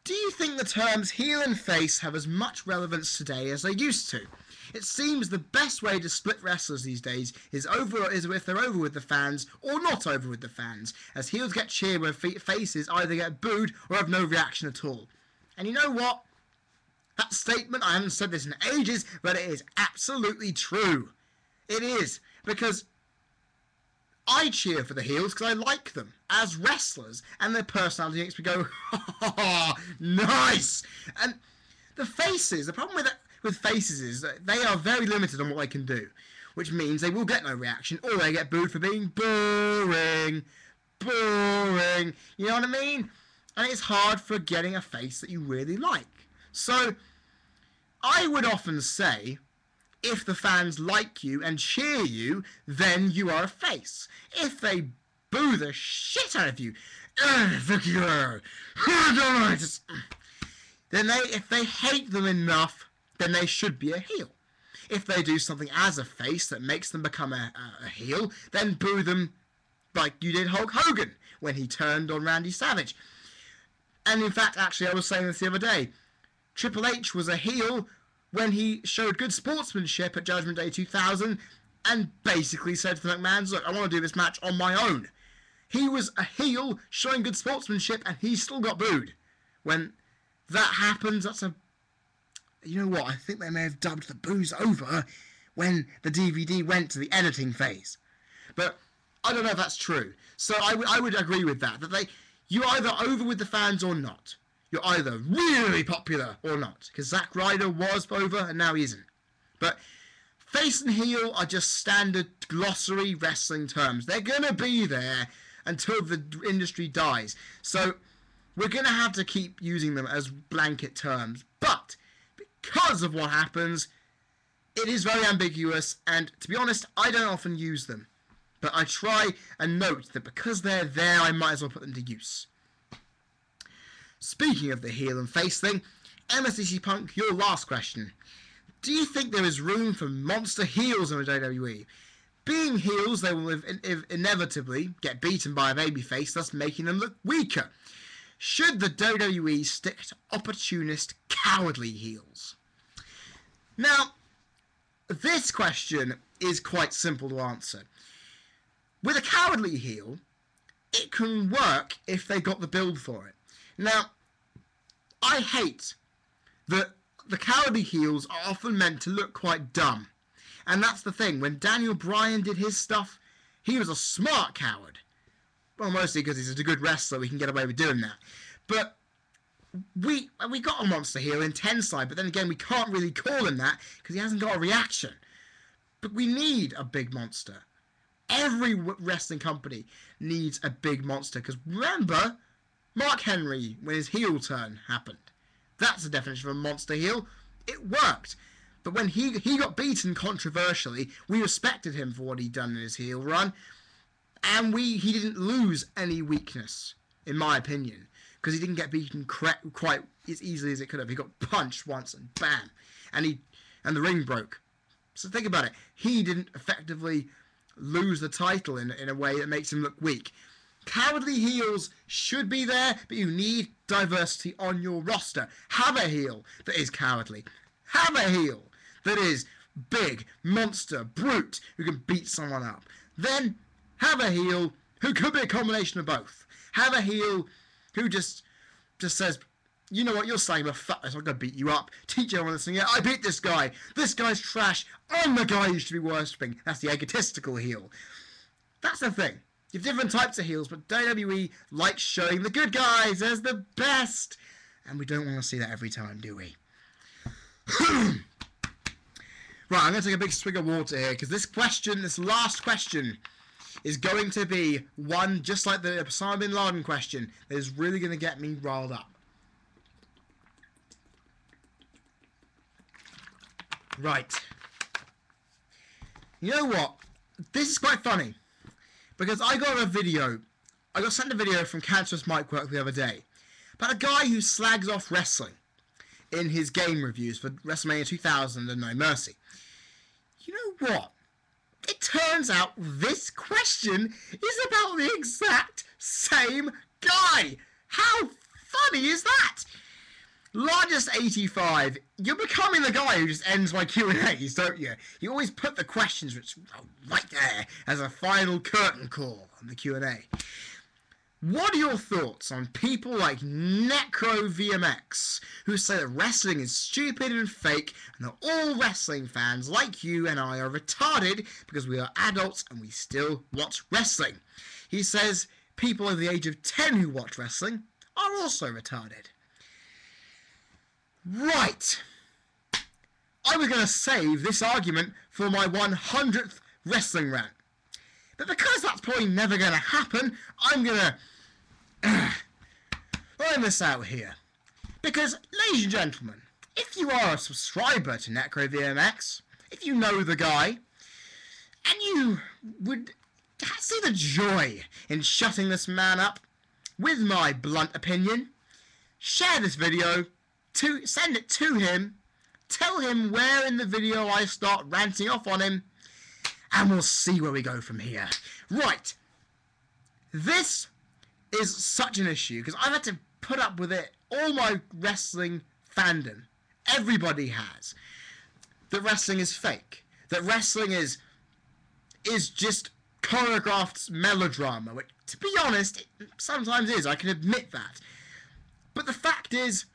Do you think the terms heel and face have as much relevance today as they used to? It seems the best way to split wrestlers these days is if they're over with the fans or not over with the fans, as heels get cheered when faces either get booed or have no reaction at all. And you know what? That statement, I haven't said this in ages, but it is absolutely true. It is, because I cheer for the heels because I like them as wrestlers, and their personality makes me go, ha, nice! And the faces, the problem with faces is that they are very limited on what they can do, which means they will get no reaction, or they get booed for being boring. You know what I mean? And it's hard for getting a face that you really like. So, I would often say, if the fans like you and cheer you, then you are a face. If they boo the shit out of you, then if they hate them enough, then they should be a heel. If they do something as a face that makes them become a heel, then boo them like you did Hulk Hogan when he turned on Randy Savage. And in fact, actually, I was saying this the other day, Triple H was a heel when he showed good sportsmanship at Judgment Day 2000 and basically said to the McMahons, look, I want to do this match on my own. He was a heel showing good sportsmanship and he still got booed. When that happens, you know what, I think they may have dubbed the boos over when the DVD went to the editing phase. But I don't know if that's true. So I would agree with that you're either over with the fans or not. You're either really popular or not. Because Zack Ryder was over and now he isn't. But face and heel are just standard glossary wrestling terms. They're going to be there until the industry dies. So we're going to have to keep using them as blanket terms. But because of what happens, it is very ambiguous. And to be honest, I don't often use them. But I try and note that because they're there, I might as well put them to use. Speaking of the heel and face thing, MSDC Punk, your last question. Do you think there is room for monster heels in the WWE? Being heels, they will inevitably get beaten by a babyface, thus making them look weaker. Should the WWE stick to opportunist, cowardly heels? Now, this question is quite simple to answer. With a cowardly heel, it can work if they got the build for it. Now, I hate that the cowardly heels are often meant to look quite dumb. And that's the thing. When Daniel Bryan did his stuff, he was a smart coward. Well, mostly because he's a good wrestler, we can get away with doing that. But we got a monster heel in Tensai, but then again, we can't really call him that because he hasn't got a reaction. But we need a big monster. Every wrestling company needs a big monster. Because remember, Mark Henry, when his heel turn happened, that's the definition of a monster heel. It worked. But when he got beaten controversially, we respected him for what he'd done in his heel run. And he didn't lose any weakness, in my opinion. Because he didn't get beaten quite as easily as it could have. He got punched once and bam. And the ring broke. So think about it. He didn't effectively lose the title in a way that makes him look weak. Cowardly heels should be there, but you need diversity on your roster. Have a heel that is cowardly. Have a heel that is big, monster, brute, who can beat someone up. Then have a heel who could be a combination of both. Have a heel who just says, you know what, you're saying about fatness, I'm going to beat you up. Teach everyone listening, yeah, I beat this guy. This guy's trash. I'm the guy you should be worshipping. That's the egotistical heel. That's the thing. You have different types of heels, but WWE likes showing the good guys as the best. And we don't want to see that every time, do we? Right, I'm going to take a big swig of water here, because this last question, is going to be one just like the Osama Bin Laden question that is really going to get me riled up. Right. You know what? This is quite funny, because I got sent a video from Cancerous Mike Work the other day about a guy who slags off wrestling in his game reviews for WrestleMania 2000 and No Mercy. You know what? It turns out this question is about the exact same guy. How funny is that? Largest 85, you're becoming the guy who just ends my Q&As, don't you? You always put the questions right there as a final curtain call on the Q&A. What are your thoughts on people like NecroVMX, who say that wrestling is stupid and fake, and that all wrestling fans like you and I are retarded because we are adults and we still watch wrestling? He says people over the age of 10 who watch wrestling are also retarded. Right. I was going to save this argument for my 100th wrestling rant. But because that's probably never going to happen, I'm going to line this out here. Because, ladies and gentlemen, if you are a subscriber to NecroVMX, if you know the guy, and you would see the joy in shutting this man up with my blunt opinion, share this video, send it to him, tell him where in the video I start ranting off on him, and we'll see where we go from here. Right. This is such an issue, because I've had to put up with it all my wrestling fandom. Everybody has. That wrestling is fake. That wrestling is just choreographed melodrama, which, to be honest, it sometimes is. I can admit that. But the fact is,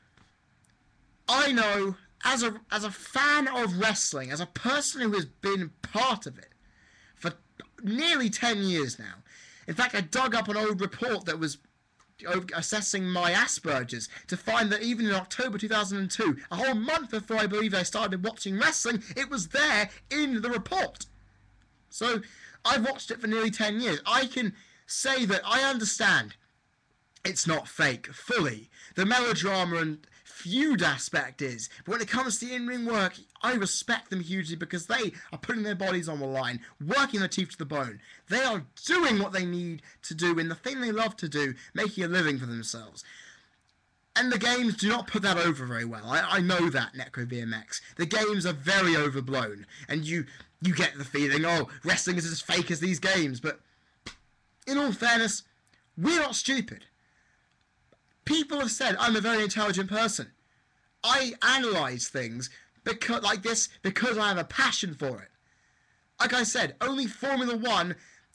I know, as a fan of wrestling, as a person who has been part of it for nearly 10 years now. In fact, I dug up an old report that was assessing my Asperger's to find that even in October 2002, a whole month before I believe I started watching wrestling, it was there in the report. So I've watched it for nearly 10 years. I can say that I understand it's not fake fully. The melodrama and feud aspect is, but when it comes to in-ring work, I respect them hugely because they are putting their bodies on the line, working their teeth to the bone. They are doing what they need to do in the thing they love to do, making a living for themselves. And the games do not put that over very well. I know that, NecroVMX. The games are very overblown, and you get the feeling, oh, wrestling is as fake as these games, but in all fairness, we're not stupid. People have said I'm a very intelligent person. I analyse things because I have a passion for it. Like I said, only Formula 1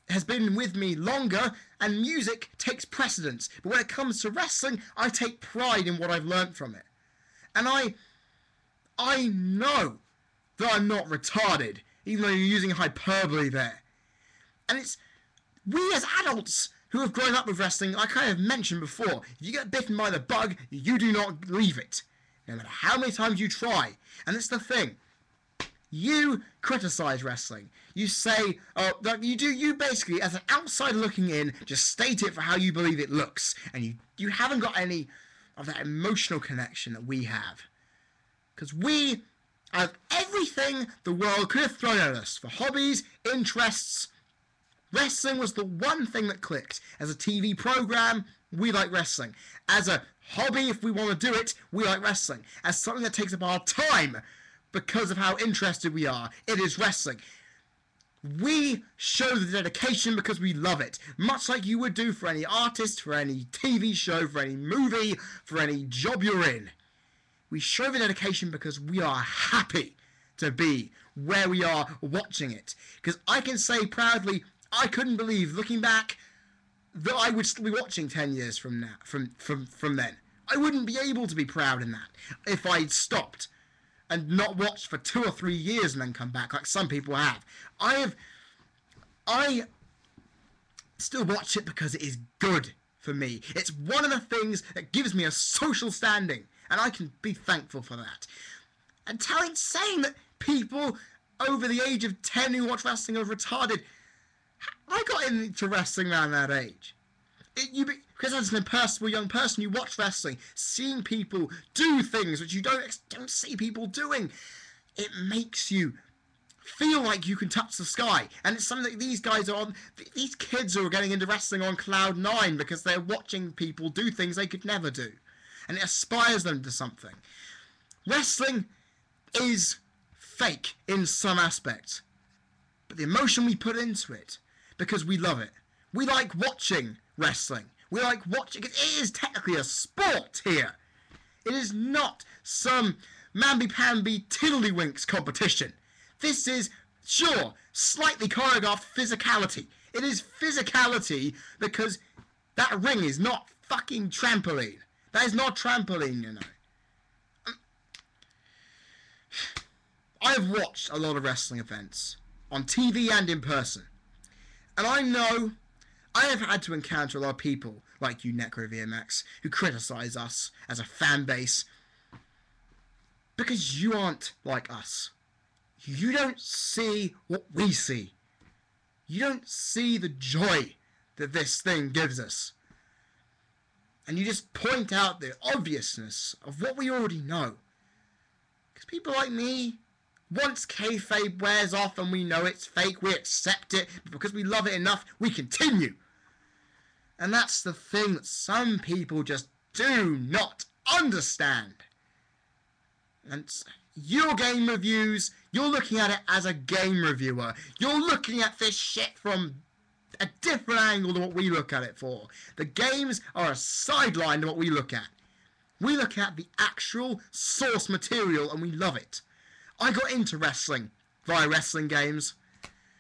has been with me longer, and music takes precedence. But when it comes to wrestling, I take pride in what I've learnt from it. And I know that I'm not retarded, even though you're using hyperbole there. And it's we as adults who have grown up with wrestling, like I have mentioned before, if you get bitten by the bug, you do not leave it. No matter how many times you try. And it's the thing. You criticize wrestling. You say, you basically, as an outsider looking in, just state it for how you believe it looks. And you haven't got any of that emotional connection that we have. Because we have everything the world could have thrown at us for hobbies, interests. Wrestling was the one thing that clicked. As a TV program, we like wrestling. As a hobby, if we want to do it, we like wrestling. As something that takes up our time because of how interested we are, it is wrestling. We show the dedication because we love it. Much like you would do for any artist, for any TV show, for any movie, for any job you're in. We show the dedication because we are happy to be where we are watching it. Because I can say proudly, I couldn't believe, looking back, that I would still be watching 10 years from now, from then. I wouldn't be able to be proud in that if I'd stopped and not watched for 2 or 3 years and then come back, like some people have. still watch it because it is good for me. It's one of the things that gives me a social standing, and I can be thankful for that. And saying that people over the age of 10 who watch wrestling are retarded, I got into wrestling around that age. Because as an impersonal young person, you watch wrestling, seeing people do things which you don't see people doing. It makes you feel like you can touch the sky, and it's something that these guys are on. These kids are getting into wrestling on cloud 9 because they're watching people do things they could never do, and it aspires them to something. Wrestling is fake in some aspects, but the emotion we put into it, because we love it. We like watching wrestling. We like watching it. It is technically a sport here. It is not some mamby-pamby tiddlywinks competition. This is, sure, slightly choreographed physicality. It is physicality because that ring is not fucking trampoline. That is not trampoline, you know. I have watched a lot of wrestling events on TV and in person. And I know I have had to encounter a lot of people like you, NecroVMX, who criticize us as a fan base because you aren't like us. You don't see what we see. You don't see the joy that this thing gives us. And you just point out the obviousness of what we already know. Because people like me, once kayfabe wears off and we know it's fake, we accept it, but because we love it enough, we continue. And that's the thing that some people just do not understand. And your game reviews, you're looking at it as a game reviewer. You're looking at this shit from a different angle than what we look at it for. The games are a sideline to what we look at. We look at the actual source material and we love it. I got into wrestling via wrestling games.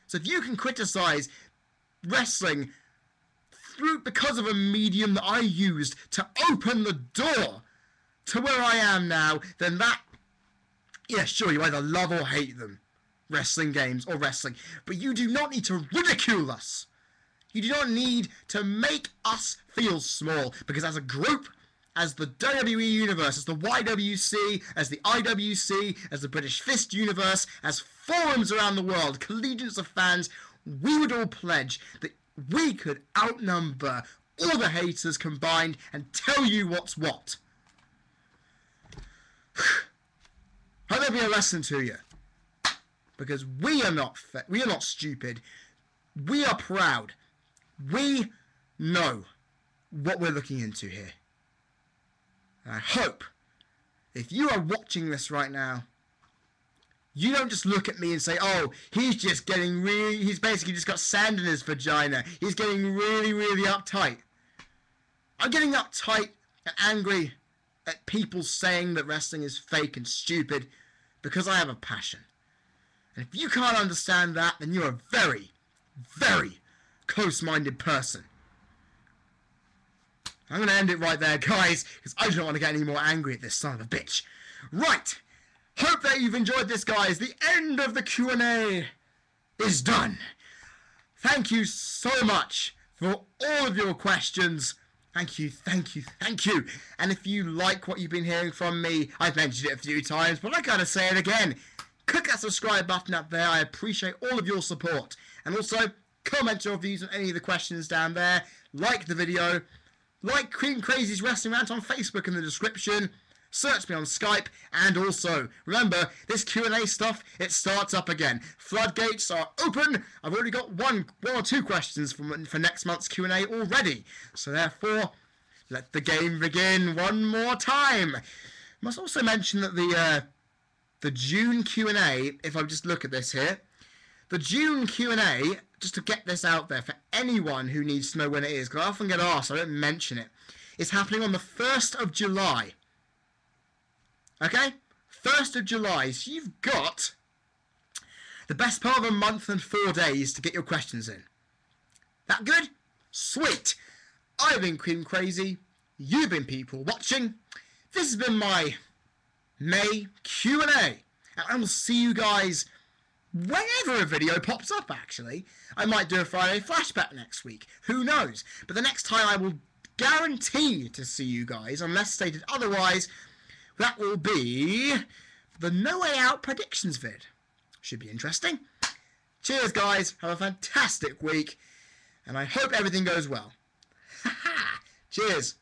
So if you can criticize wrestling because of a medium that I used to open the door to where I am now, then that, yeah, sure, you either love or hate them, wrestling games or wrestling, but you do not need to ridicule us. You do not need to make us feel small, because as a group, as the WWE Universe, as the YWC, as the IWC, as the British Fist Universe, as forums around the world, collegiates of fans, we would all pledge that we could outnumber all the haters combined and tell you what's what. Hope that'll be a lesson to you, because we are not stupid. We are proud. We know what we're looking into here. And I hope if you are watching this right now, you don't just look at me and say, oh, he's basically just got sand in his vagina. He's getting really, really uptight. I'm getting uptight and angry at people saying that wrestling is fake and stupid because I have a passion. And if you can't understand that, then you're a very, very close-minded person. I'm going to end it right there, guys, because I don't want to get any more angry at this son of a bitch. Right. Hope that you've enjoyed this, guys. The end of the Q&A is done. Thank you so much for all of your questions. Thank you, thank you, thank you. And if you like what you've been hearing from me, I've mentioned it a few times, but I gotta say it again. Click that subscribe button up there. I appreciate all of your support. And also, comment your views on any of the questions down there. Like the video. Like Cream Crazy's Wrestling Rant on Facebook in the description. Search me on Skype, and also, remember, this Q&A stuff, it starts up again. Floodgates are open. I've already got one or two questions for next month's Q&A already. So therefore, let the game begin one more time. Must also mention that the June Q&A, if I just look at this here, the June Q&A, just to get this out there for anyone who needs to know when it is, because I often get asked, I don't mention it, is happening on the 1st of July. Okay? 1st of July. So you've got the best part of a month and 4 days to get your questions in. That good? Sweet. I've been Cream Crazy. You've been people watching. This has been my May Q&A. And I will see you guys whenever a video pops up, actually. I might do a Friday flashback next week. Who knows? But the next time I will guarantee to see you guys, unless stated otherwise, that will be the No Way Out predictions vid. Should be interesting. Cheers, guys. Have a fantastic week. And I hope everything goes well. Cheers.